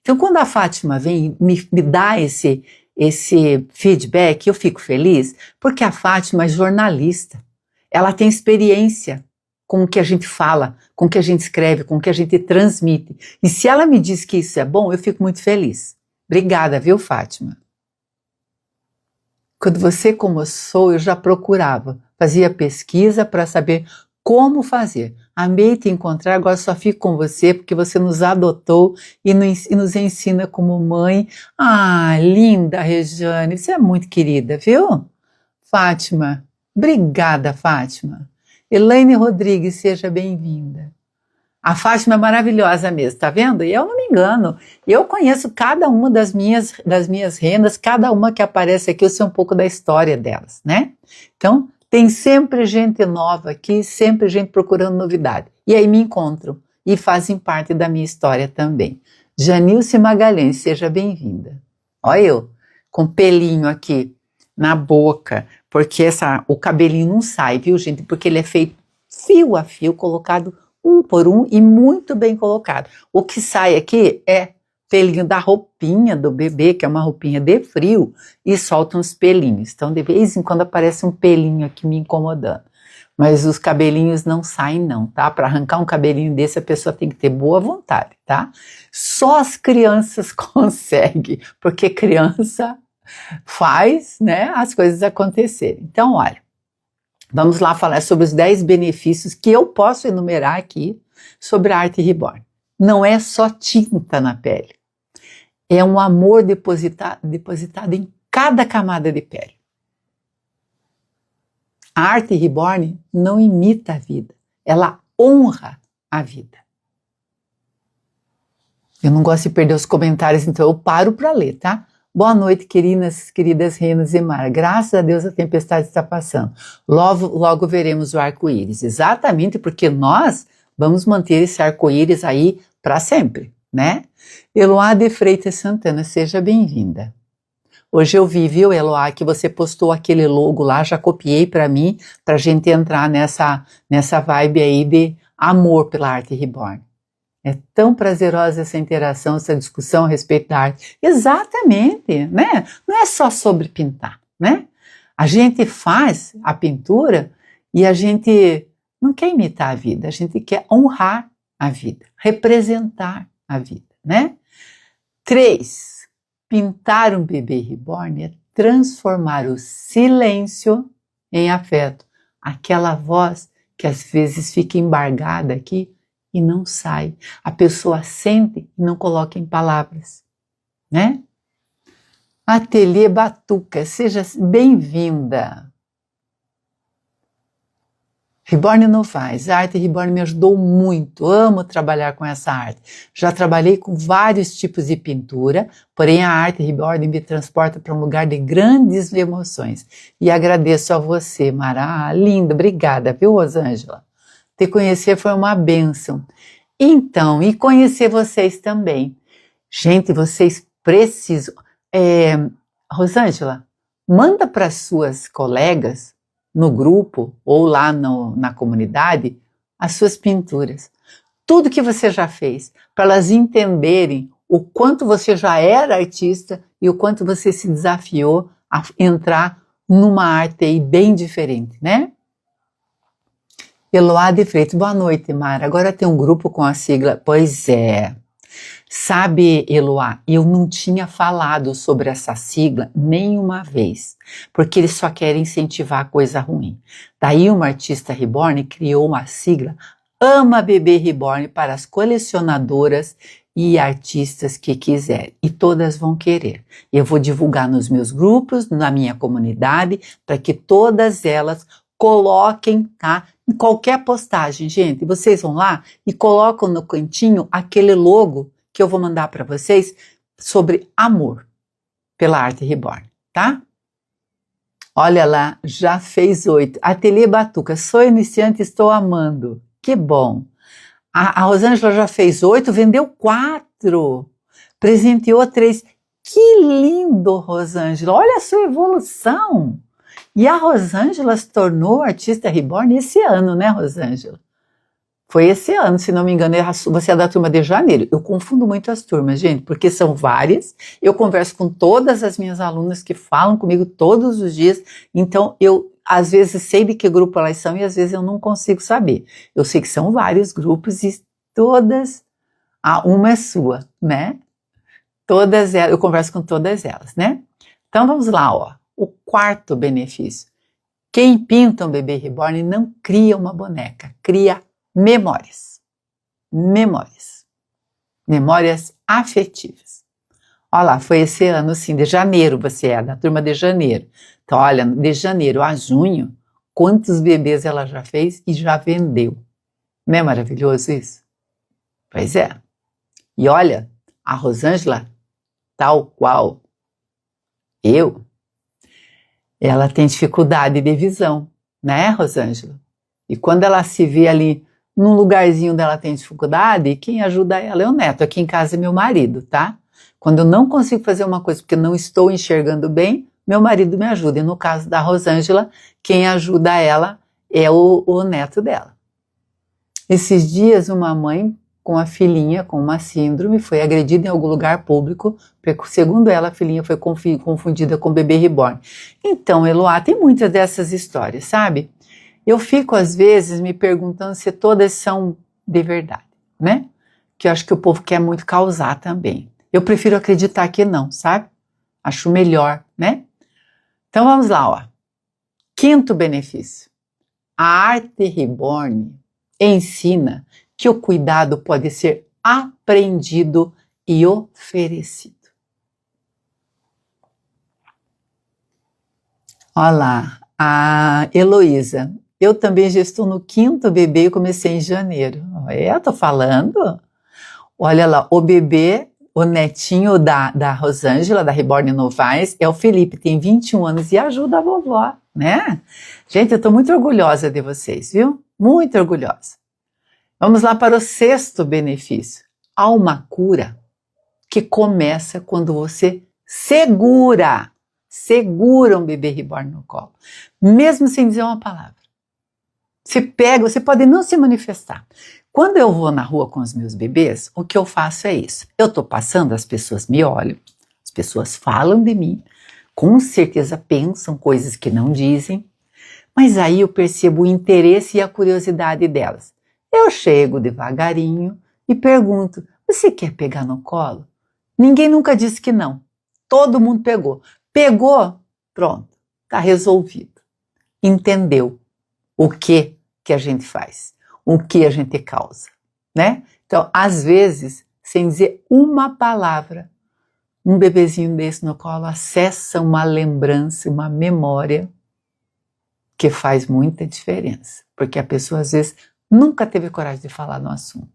A: Então, quando a Fátima vem e me dá esse feedback, eu fico feliz, porque a Fátima é jornalista. Ela tem experiência com o que a gente fala, com o que a gente escreve, com o que a gente transmite. E se ela me diz que isso é bom, eu fico muito feliz. Obrigada, viu, Fátima? Quando você começou, eu já procurava, fazia pesquisa para saber como fazer. Amei te encontrar, agora só fico com você porque você nos adotou e nos ensina como mãe. Ah, linda, Rejane, você é muito querida, viu? Fátima, obrigada, Fátima. Elaine Rodrigues, seja bem-vinda. A Fátima é maravilhosa mesmo, tá vendo? E eu não me engano, eu conheço cada uma das minhas renas, cada uma que aparece aqui, eu sei um pouco da história delas, né? Então, tem sempre gente nova aqui, sempre gente procurando novidade. E aí me encontram e fazem parte da minha história também. Janilce Magalhães, seja bem-vinda. Olha eu, com pelinho aqui na boca, porque o cabelinho não sai, viu, gente? Porque ele é feito fio a fio, colocado um por um e muito bem colocado. O que sai aqui é pelinho da roupinha do bebê, que é uma roupinha de frio, e solta uns pelinhos. Então, de vez em quando aparece um pelinho aqui me incomodando. Mas os cabelinhos não saem não, tá? Para arrancar um cabelinho desse, a pessoa tem que ter boa vontade, tá? Só as crianças conseguem, porque criança faz, né, as coisas acontecerem. Então, olha, vamos lá falar sobre os 10 benefícios que eu posso enumerar aqui sobre a Arte Reborn. Não é só tinta na pele, é um amor depositado em cada camada de pele. A Arte Reborn não imita a vida, ela honra a vida. Eu não gosto de perder os comentários, então eu paro para ler, tá? Boa noite, queridas Renas e Mar. Graças a Deus a tempestade está passando. Logo veremos o arco-íris. Exatamente porque nós vamos manter esse arco-íris aí para sempre, né? Eloá de Freitas Santana, seja bem-vinda. Hoje eu vi, viu, Eloá, que você postou aquele logo lá, já copiei para mim, para a gente entrar nessa vibe aí de amor pela arte reborn. É tão prazerosa essa interação, essa discussão a respeito da arte. Exatamente, né? Não é só sobre pintar, né? A gente faz a pintura e a gente não quer imitar a vida, a gente quer honrar a vida, representar a vida, né? 3. Pintar um bebê reborn é transformar o silêncio em afeto. Aquela voz que às vezes fica embargada aqui e não sai. A pessoa sente e não coloca em palavras, né? Ateliê Batuca, seja bem-vinda. Reborn Novaes, a arte Reborn me ajudou muito, amo trabalhar com essa arte. Já trabalhei com vários tipos de pintura, porém a arte Reborn me transporta para um lugar de grandes emoções. E agradeço a você, Mara, linda, obrigada, viu, Rosângela? Te conhecer foi uma bênção. Então, e conhecer vocês também. Gente, vocês precisam... Rosângela, manda para suas colegas no grupo ou lá na comunidade as suas pinturas. Tudo que você já fez, para elas entenderem o quanto você já era artista e o quanto você se desafiou a entrar numa arte aí bem diferente, né? Eloá de Freitas, boa noite, Mara. Agora tem um grupo com a sigla, pois é. Sabe, Eloá, eu não tinha falado sobre essa sigla nenhuma vez, porque eles só querem incentivar coisa ruim. Daí uma artista reborn criou uma sigla Ama Bebê Reborn para as colecionadoras e artistas que quiserem, e todas vão querer. Eu vou divulgar nos meus grupos, na minha comunidade, para que todas elas coloquem, tá? Em qualquer postagem, gente, vocês vão lá e colocam no cantinho aquele logo que eu vou mandar para vocês sobre amor pela arte reborn, tá? Olha lá, já fez 8. Ateliê Batuca, sou iniciante, estou amando. Que bom. A Rosângela já fez 8, vendeu 4. Presenteou 3. Que lindo, Rosângela. Olha a sua evolução. E a Rosângela se tornou artista reborn esse ano, né, Rosângela? Foi esse ano, se não me engano, você é da turma de janeiro. Eu confundo muito as turmas, gente, porque são várias. Eu converso com todas as minhas alunas que falam comigo todos os dias. Então, eu, às vezes, sei de que grupo elas são e às vezes eu não consigo saber. Eu sei que são vários grupos e todas, uma é sua, né? Todas elas, eu converso com todas elas, né? Então, vamos lá, ó. O 4º benefício. Quem pinta um bebê reborn não cria uma boneca, cria memórias. Memórias. Memórias afetivas. Olha lá, foi esse ano, sim, de janeiro, você é da turma de janeiro. Então, olha, de janeiro a junho, quantos bebês ela já fez e já vendeu. Não é maravilhoso isso? Pois é. E olha, a Rosângela, tal qual ela tem dificuldade de visão, né, Rosângela? E quando ela se vê ali num lugarzinho onde ela tem dificuldade, quem ajuda ela é o neto. Aqui em casa é meu marido, tá? Quando eu não consigo fazer uma coisa porque não estou enxergando bem, meu marido me ajuda. E no caso da Rosângela, quem ajuda ela é o neto dela. Esses dias, uma mãe com a filhinha com uma síndrome foi agredida em algum lugar público, porque, segundo ela, a filhinha foi confundida com bebê reborn. Então, Eloá, tem muitas dessas histórias, sabe? Eu fico, às vezes, me perguntando se todas são de verdade, né? Que eu acho que o povo quer muito causar também. Eu prefiro acreditar que não, sabe? Acho melhor, né? Então, vamos lá, ó. 5º benefício. A arte reborn ensina que o cuidado pode ser aprendido e oferecido. Olha lá, a Heloísa. Eu também já estou no 5º bebê e comecei em janeiro. Eu tô falando. Olha lá, o bebê, o netinho da Rosângela, da Reborn Novaes, é o Felipe, tem 21 anos e ajuda a vovó, né? Gente, eu tô muito orgulhosa de vocês, viu? Muito orgulhosa. Vamos lá para o 6º benefício. Há uma cura que começa quando você segura um bebê reborn no colo, mesmo sem dizer uma palavra. Você pega, você pode não se manifestar. Quando eu vou na rua com os meus bebês, o que eu faço é isso. Eu estou passando, as pessoas me olham, as pessoas falam de mim, com certeza pensam coisas que não dizem, mas aí eu percebo o interesse e a curiosidade delas. Eu chego devagarinho e pergunto, você quer pegar no colo? Ninguém nunca disse que não. Todo mundo pegou. Pegou, pronto, está resolvido. Entendeu o que a gente faz, o que a gente causa, né? Então, às vezes, sem dizer uma palavra, um bebezinho desse no colo acessa uma lembrança, uma memória que faz muita diferença, porque a pessoa às vezes nunca teve coragem de falar no assunto.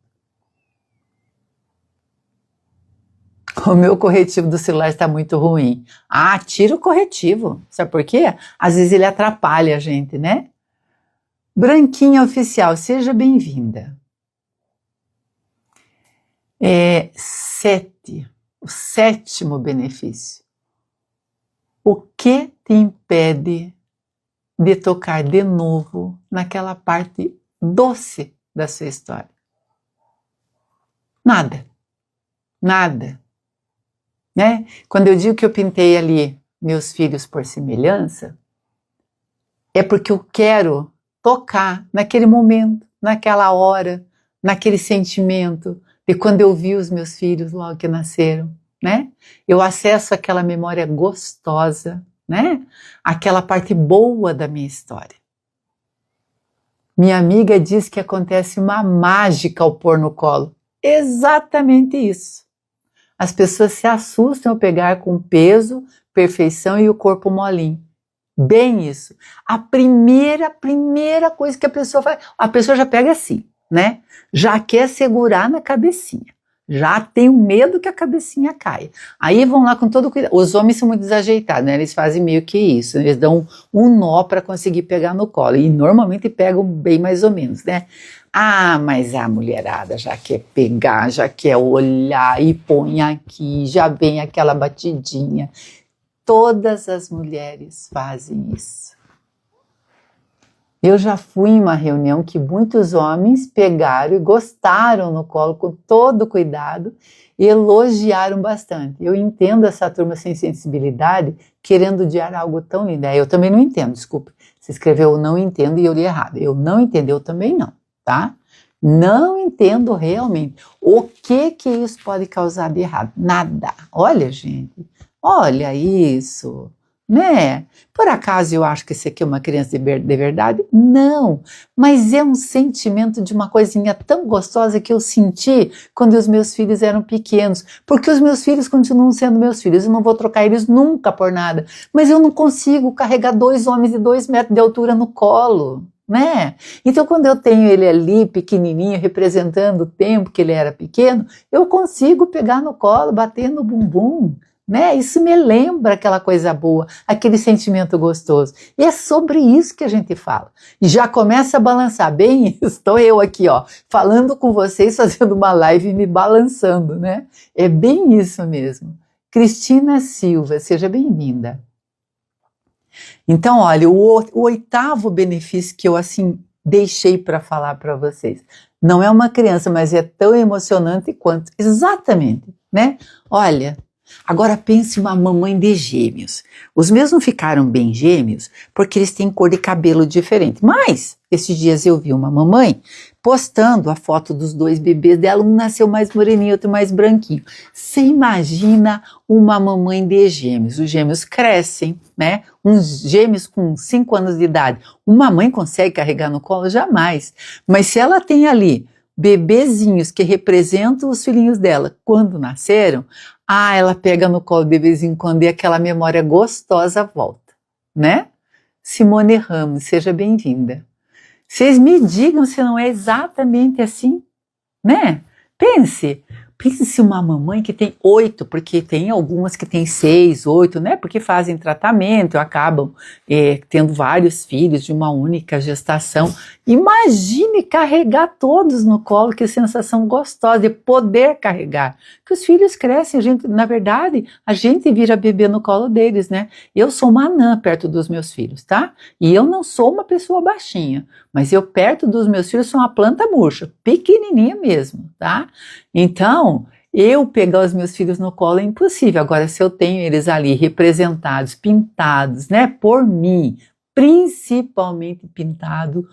A: O meu corretivo do celular está muito ruim. Ah, tira o corretivo. Sabe por quê? Às vezes ele atrapalha a gente, né? Branquinha Oficial, seja bem-vinda. 7, o 7º benefício. O que te impede de tocar de novo naquela parte doce da sua história? Nada. Nada. Né? Quando eu digo que eu pintei ali meus filhos por semelhança, é porque eu quero tocar naquele momento, naquela hora, naquele sentimento de quando eu vi os meus filhos logo que nasceram, né? Eu acesso aquela memória gostosa, né? Aquela parte boa da minha história. Minha amiga diz que acontece uma mágica ao pôr no colo. Exatamente isso. As pessoas se assustam ao pegar com peso, perfeição e o corpo molinho. Bem isso. A primeira coisa que a pessoa faz, a pessoa já pega assim, né? Já quer segurar na cabecinha. Já tem o medo que a cabecinha caia. Aí vão lá com todo cuidado. Os homens são muito desajeitados, né? Eles fazem meio que isso. Eles dão um nó para conseguir pegar no colo. E normalmente pegam bem mais ou menos, né? Ah, mas a mulherada já quer pegar, já quer olhar e põe aqui, já vem aquela batidinha. Todas as mulheres fazem isso. Eu já fui em uma reunião que muitos homens pegaram e gostaram no colo com todo cuidado e elogiaram bastante. Eu entendo essa turma sem sensibilidade querendo odiar algo tão lindo. Eu também não entendo, desculpe. Você escreveu eu não entendo e eu li errado. Eu não entendo, eu também não, tá? Não entendo realmente. O que isso pode causar de errado? Nada. Olha, gente. Olha isso, né? Por acaso eu acho que esse aqui é uma criança de verdade? Não, mas é um sentimento de uma coisinha tão gostosa que eu senti quando os meus filhos eram pequenos, porque os meus filhos continuam sendo meus filhos, eu não vou trocar eles nunca por nada, mas eu não consigo carregar 2 homens de 2 metros de altura no colo, né? Então quando eu tenho ele ali pequenininho, representando o tempo que ele era pequeno, eu consigo pegar no colo, bater no bumbum, né? Isso me lembra aquela coisa boa, aquele sentimento gostoso. E é sobre isso que a gente fala. E já começa a balançar. Bem, estou eu aqui, ó, falando com vocês, fazendo uma live e me balançando, né? É bem isso mesmo. Cristina Silva, seja bem-vinda. Então, olha, o 8º benefício que eu, assim, deixei para falar para vocês. Não é uma criança, mas é tão emocionante quanto. Exatamente, né? Olha, agora pense uma mamãe de gêmeos. Os meus não ficaram bem gêmeos porque eles têm cor de cabelo diferente. Mas, esses dias eu vi uma mamãe postando a foto dos 2 bebês dela. Um nasceu mais moreninho, outro mais branquinho. Você imagina uma mamãe de gêmeos. Os gêmeos crescem, né? Uns gêmeos com 5 anos de idade. Uma mãe consegue carregar no colo? Jamais. Mas se ela tem ali bebezinhos que representam os filhinhos dela quando nasceram, ela pega no colo de vez em quando e aquela memória gostosa volta, né? Simone Ramos, seja bem-vinda. Vocês me digam se não é exatamente assim, né? Pense, Pense uma mamãe que tem 8, porque tem algumas que têm 6, 8, né? Porque fazem tratamento, acabam tendo vários filhos de uma única gestação. Imagine carregar todos no colo, que sensação gostosa de poder carregar. Que os filhos crescem, na verdade, a gente vira bebê no colo deles, né? Eu sou uma anã perto dos meus filhos, tá? E eu não sou uma pessoa baixinha, mas eu perto dos meus filhos sou uma planta murcha, pequenininha mesmo, tá? Então, eu pegar os meus filhos no colo é impossível. Agora, se eu tenho eles ali representados, pintados, né, por mim, principalmente pintado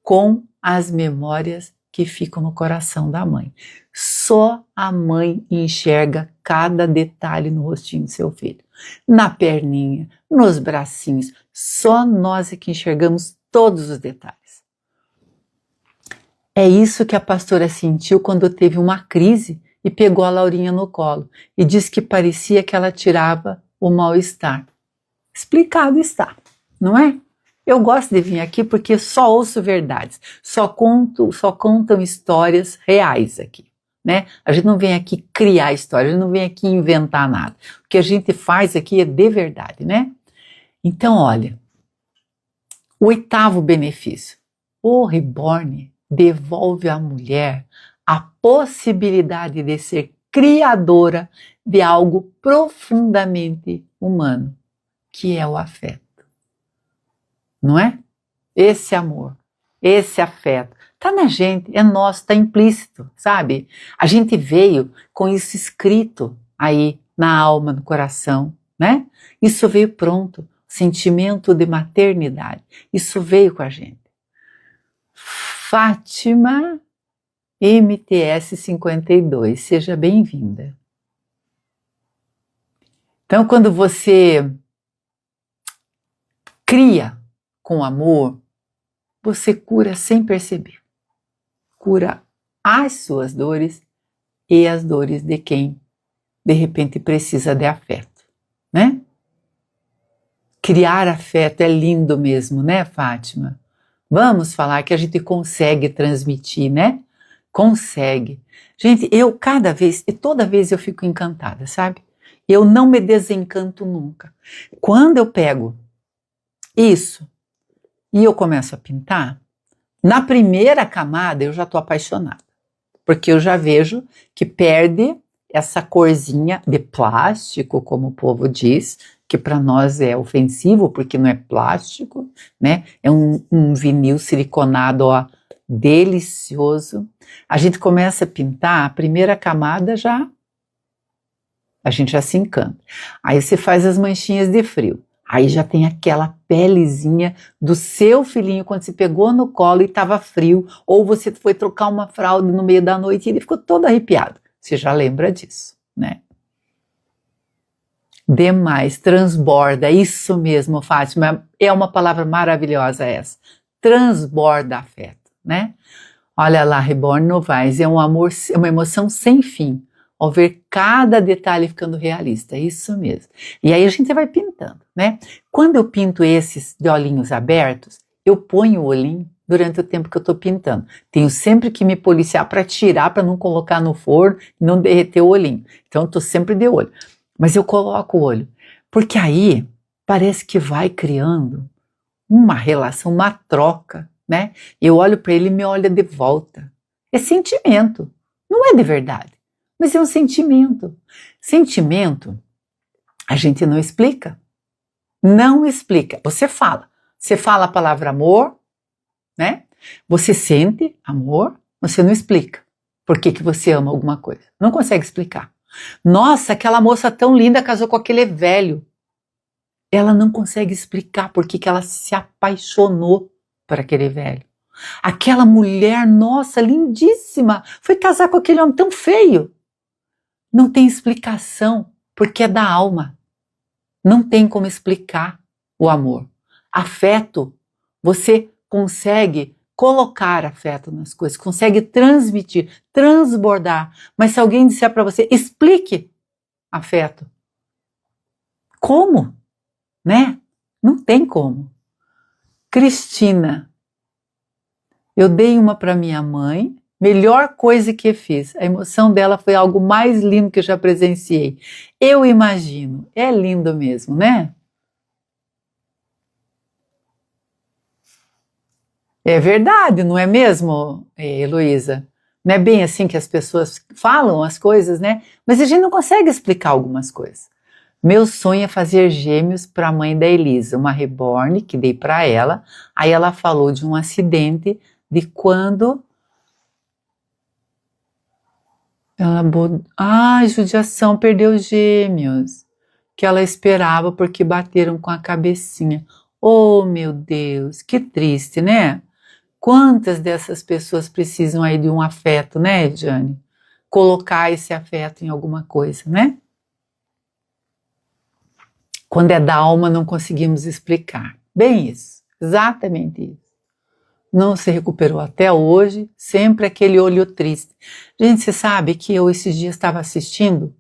A: com as memórias que ficam no coração da mãe. Só a mãe enxerga cada detalhe no rostinho do seu filho. Na perninha, nos bracinhos, só nós é que enxergamos todos os detalhes. É isso que a pastora sentiu quando teve uma crise e pegou a Laurinha no colo e disse que parecia que ela tirava o mal-estar. Explicado está, não é? Eu gosto de vir aqui porque só ouço verdades, só contam histórias reais aqui, né? A gente não vem aqui criar histórias, a gente não vem aqui inventar nada. O que a gente faz aqui é de verdade, né? Então, olha, o 8º benefício, o Reborn devolve à mulher a possibilidade de ser criadora de algo profundamente humano, que é o afeto. Não é? Esse amor, esse afeto, está na gente, é nosso, está implícito, sabe? A gente veio com isso escrito aí na alma, no coração, né? Isso veio pronto, sentimento de maternidade, isso veio com a gente. Fátima MTS 52, seja bem-vinda. Então, quando você cria com amor, você cura sem perceber. Cura as suas dores e as dores de quem, de repente, precisa de afeto, né? Criar afeto é lindo mesmo, né, Fátima? Vamos falar que a gente consegue transmitir, né? Consegue. Gente, eu cada vez, e toda vez eu fico encantada, sabe? Eu não me desencanto nunca. Quando eu pego isso e eu começo a pintar, na primeira camada eu já estou apaixonada, porque eu já vejo que perde essa corzinha de plástico, como o povo diz, que para nós é ofensivo, porque não é plástico, né? É um vinil siliconado, ó, delicioso. A gente começa a pintar, a primeira camada a gente já se encanta. Aí você faz as manchinhas de frio. Aí já tem aquela pelezinha do seu filhinho quando você pegou no colo e estava frio, ou você foi trocar uma fralda no meio da noite e ele ficou todo arrepiado. Você já lembra disso, né? Demais, transborda, isso mesmo, Fátima, é uma palavra maravilhosa essa. Transborda afeto, né? Olha lá, Reborn Novaes, é um amor, é uma emoção sem fim, ao ver cada detalhe ficando realista, isso mesmo. E aí a gente vai pintando, né? Quando eu pinto esses de olhinhos abertos, eu ponho o olhinho durante o tempo que eu estou pintando. Tenho sempre que me policiar para tirar, para não colocar no forno e não derreter o olhinho. Então eu estou sempre de olho. Mas eu coloco o olho, porque aí parece que vai criando uma relação, uma troca, né? Eu olho para ele e me olha de volta. É sentimento, não é de verdade, mas é um sentimento. Sentimento, a gente não explica. Não explica. Você fala a palavra amor, né? Você sente amor, você não explica por que você ama alguma coisa. Não consegue explicar. Nossa, aquela moça tão linda casou com aquele velho. Ela não consegue explicar por que ela se apaixonou por aquele velho. Aquela mulher, nossa, lindíssima, foi casar com aquele homem tão feio. Não tem explicação, porque é da alma. Não tem como explicar o amor. Afeto, você consegue colocar afeto nas coisas, consegue transmitir, transbordar. Mas se alguém disser para você, explique afeto. Como? Né? Não tem como. Cristina, eu dei uma para minha mãe Melhor coisa que fiz. A emoção dela foi algo mais lindo que eu já presenciei. Eu imagino. É lindo mesmo, né? É verdade, não é mesmo, Heloísa? Não é bem assim que as pessoas falam as coisas, né? Mas a gente não consegue explicar algumas coisas. Meu sonho é fazer gêmeos para a mãe da Elisa, uma reborn que dei para ela. Aí ela falou de um acidente de quando ela... judiação, perdeu gêmeos. Que ela esperava porque bateram com a cabecinha. Oh, meu Deus, que triste, né? Quantas dessas pessoas precisam aí de um afeto, né, Jane? Colocar esse afeto em alguma coisa, né? Quando é da alma, não conseguimos explicar. Bem isso, exatamente isso. Não se recuperou até hoje, sempre aquele olho triste. Gente, você sabe que eu esses dias estava assistindo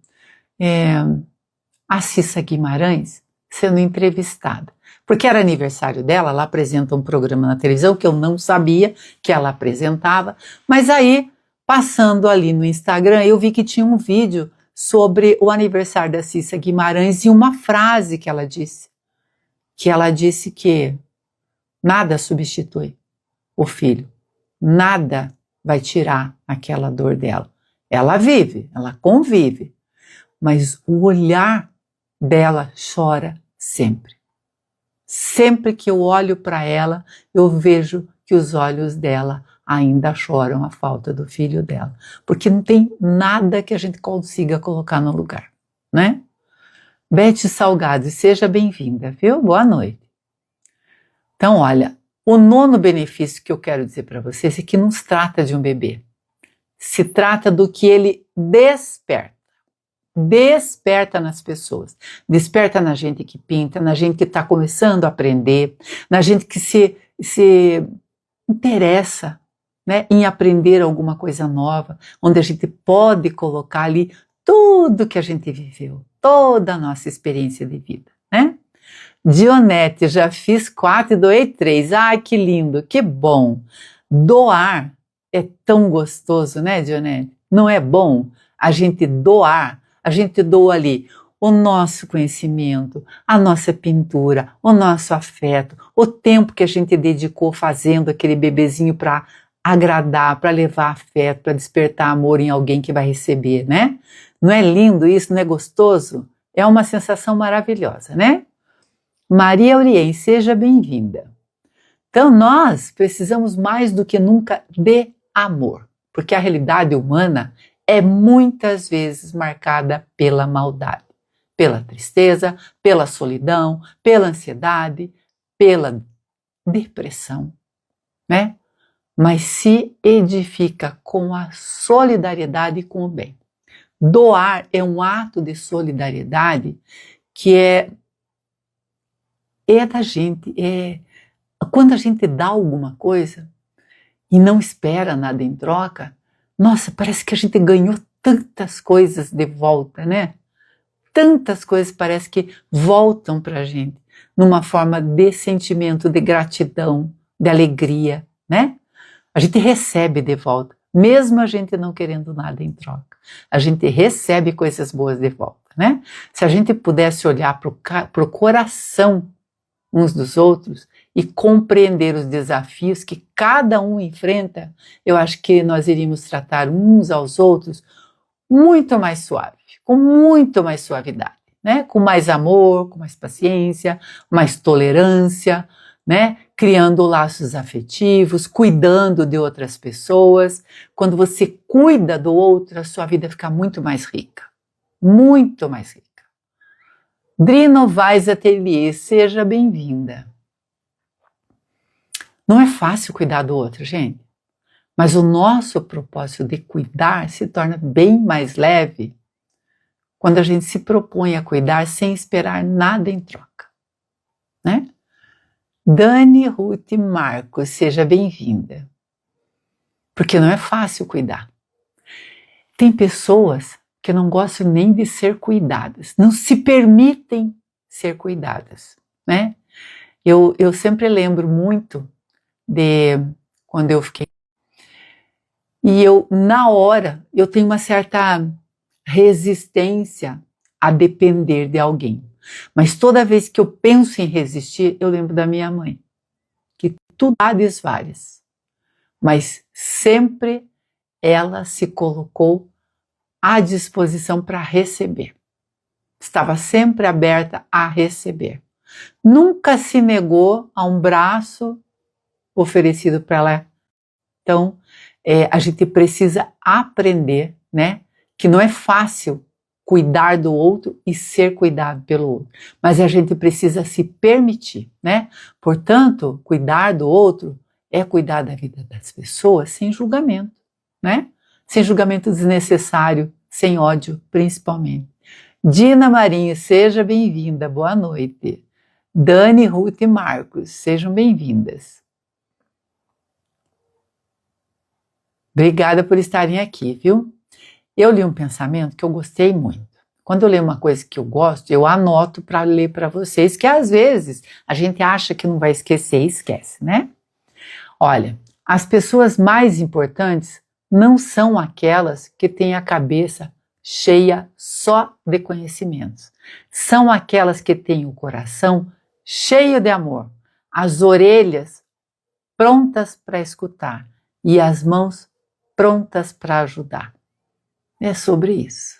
A: a Cissa Guimarães sendo entrevistada. Porque era aniversário dela, ela apresenta um programa na televisão que eu não sabia que ela apresentava, mas aí, passando ali no Instagram, eu vi que tinha um vídeo sobre o aniversário da Cissa Guimarães e uma frase que ela disse que nada substitui o filho, nada vai tirar aquela dor dela. Ela vive, ela convive, mas o olhar dela chora sempre. Sempre que eu olho para ela, eu vejo que os olhos dela ainda choram a falta do filho dela, porque não tem nada que a gente consiga colocar no lugar, né? Beth Salgado, seja bem-vinda, viu? Boa noite. Então, olha, o nono benefício que eu quero dizer para vocês é que não se trata de um bebê, se trata do que ele desperta. Desperta nas pessoas, desperta na gente que pinta, na gente que está começando a aprender, na gente que se interessa, né, em aprender alguma coisa nova, onde a gente pode colocar ali tudo que a gente viveu, toda a nossa experiência de vida, né? Dionete, já fiz 4 e doei 3. Ai, que lindo, que bom. Doar é tão gostoso, né, Dionete? Não é bom a gente doar? A gente doa ali o nosso conhecimento, a nossa pintura, o nosso afeto, o tempo que a gente dedicou fazendo aquele bebezinho para agradar, para levar afeto, para despertar amor em alguém que vai receber, né? Não é lindo isso? Não é gostoso? É uma sensação maravilhosa, né? Maria Aurien, seja bem-vinda. Então nós precisamos mais do que nunca de amor, porque a realidade humana é muitas vezes marcada pela maldade, pela tristeza, pela solidão, pela ansiedade, pela depressão, né? Mas se edifica com a solidariedade e com o bem. Doar é um ato de solidariedade que é da gente, quando a gente dá alguma coisa e não espera nada em troca, nossa, parece que a gente ganhou tantas coisas de volta, né? Tantas coisas parece que voltam para a gente numa forma de sentimento de gratidão, de alegria, né? A gente recebe de volta, mesmo a gente não querendo nada em troca. A gente recebe coisas boas de volta, né? Se a gente pudesse olhar para o coração uns dos outros e compreender os desafios que cada um enfrenta, eu acho que nós iríamos tratar uns aos outros muito mais suave, com muito mais suavidade, né? Com mais amor, com mais paciência, mais tolerância, né? Criando laços afetivos, cuidando de outras pessoas. Quando você cuida do outro, a sua vida fica muito mais rica, muito mais rica. Dri Novaes Atelier, seja bem-vinda. Não é fácil cuidar do outro, gente, mas o nosso propósito de cuidar se torna bem mais leve quando a gente se propõe a cuidar sem esperar nada em troca, né? Dani Ruth Marcos, seja bem-vinda. Porque não é fácil cuidar. Tem pessoas que não gostam nem de ser cuidadas, não se permitem ser cuidadas, né? Eu sempre lembro muito de quando eu fiquei... E eu, na hora, eu tenho uma certa resistência a depender de alguém. Mas toda vez que eu penso em resistir, eu lembro da minha mãe, que tudo várias, mas sempre ela se colocou à disposição para receber. Estava sempre aberta a receber. Nunca se negou a um braço oferecido para ela. Então, a gente precisa aprender, né, que não é fácil cuidar do outro e ser cuidado pelo outro, mas a gente precisa se permitir, né? Portanto, cuidar do outro é cuidar da vida das pessoas sem julgamento, né? Sem julgamento desnecessário, sem ódio, principalmente. Dina Marinho, seja bem-vinda, boa noite. Dani, Ruth e Marcos, sejam bem-vindas. Obrigada por estarem aqui, viu? Eu li um pensamento que eu gostei muito. Quando eu leio uma coisa que eu gosto, eu anoto para ler para vocês, que às vezes a gente acha que não vai esquecer e esquece, né? Olha, as pessoas mais importantes não são aquelas que têm a cabeça cheia só de conhecimentos. São aquelas que têm o coração cheio de amor, as orelhas prontas para escutar e as mãos prontas para ajudar. É sobre isso.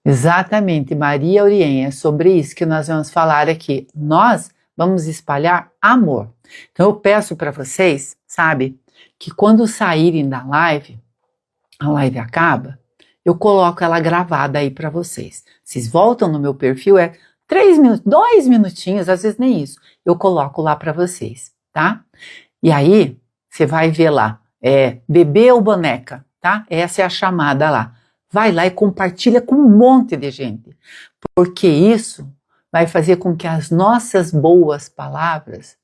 A: Exatamente, Maria Urien, é sobre isso que nós vamos falar aqui. Nós vamos espalhar amor. Então eu peço para vocês, sabe, que quando saírem da live, a live acaba, eu coloco ela gravada aí para vocês. Vocês voltam no meu perfil, 3 minutos, 2 minutinhos, às vezes nem isso, eu coloco lá para vocês, tá? E aí, você vai ver lá, bebê ou boneca, tá? Essa é a chamada lá. Vai lá e compartilha com um monte de gente, porque isso vai fazer com que as nossas boas palavras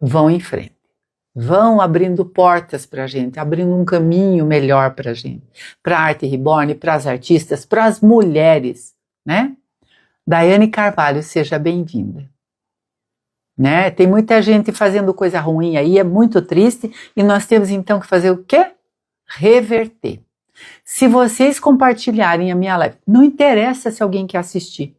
A: vão em frente, vão abrindo portas para a gente, abrindo um caminho melhor para a gente, para a Arte Reborn, para as artistas, para as mulheres, né? Daiane Carvalho, seja bem-vinda. Né? Tem muita gente fazendo coisa ruim aí, é muito triste, e nós temos então que fazer o quê? Reverter. Se vocês compartilharem a minha live, não interessa se alguém quer assistir,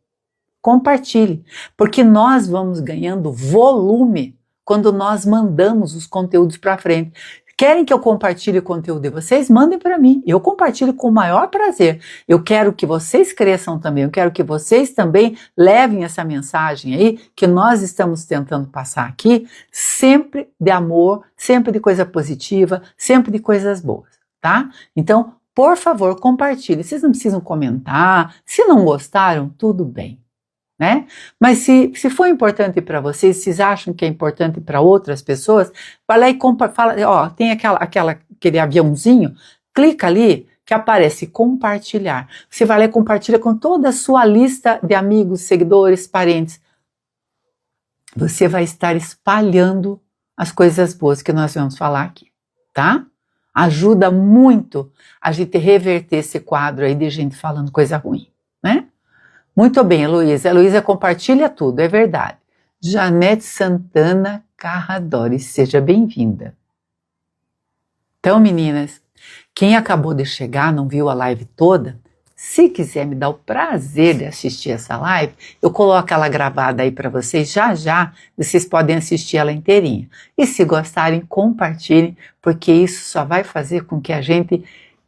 A: compartilhe, porque nós vamos ganhando volume quando nós mandamos os conteúdos para frente. Querem que eu compartilhe o conteúdo de vocês? Mandem para mim, eu compartilho com o maior prazer. Eu quero que vocês cresçam também, eu quero que vocês também levem essa mensagem aí, que nós estamos tentando passar aqui, sempre de amor, sempre de coisa positiva, sempre de coisas boas, tá? Então, por favor, compartilhe. Vocês não precisam comentar, se não gostaram, tudo bem. Né? Mas se for importante para vocês, vocês acham que é importante para outras pessoas, vai lá e fala, ó, tem aquele aviãozinho, clica ali que aparece compartilhar. Você vai lá e compartilha com toda a sua lista de amigos, seguidores, parentes. Você vai estar espalhando as coisas boas que nós vamos falar aqui, tá? Ajuda muito a gente reverter esse quadro aí de gente falando coisa ruim, né? Muito bem, Heloísa. Heloísa compartilha tudo, é verdade. Janete Santana Carradori, seja bem-vinda. Então, meninas, quem acabou de chegar, não viu a live toda, se quiser me dar o prazer de assistir essa live, eu coloco ela gravada aí para vocês já, vocês podem assistir ela inteirinha. E se gostarem, compartilhem, porque isso só vai fazer com que a gente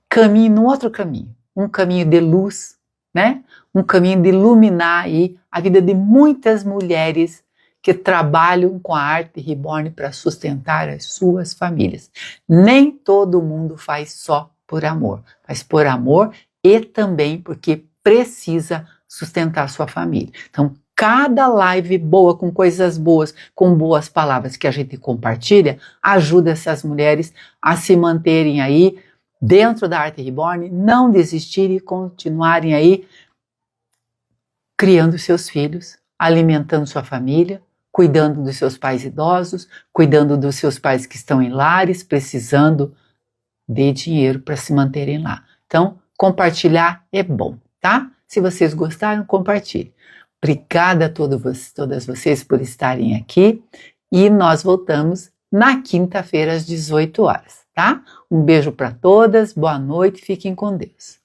A: caminhe num outro caminho, um caminho de luz, né? Um caminho de iluminar aí a vida de muitas mulheres que trabalham com a Arte Reborn para sustentar as suas famílias. Nem todo mundo faz só por amor, faz por amor e também porque precisa sustentar a sua família. Então, cada live boa, com coisas boas, com boas palavras que a gente compartilha, ajuda essas mulheres a se manterem aí dentro da Arte Reborn, não desistirem e continuarem aí criando seus filhos, alimentando sua família, cuidando dos seus pais idosos, cuidando dos seus pais que estão em lares, precisando de dinheiro para se manterem lá. Então, compartilhar é bom, tá? Se vocês gostaram, compartilhe. Obrigada a todas vocês por estarem aqui e nós voltamos na quinta-feira às 18 horas, tá? Um beijo para todas, boa noite, fiquem com Deus.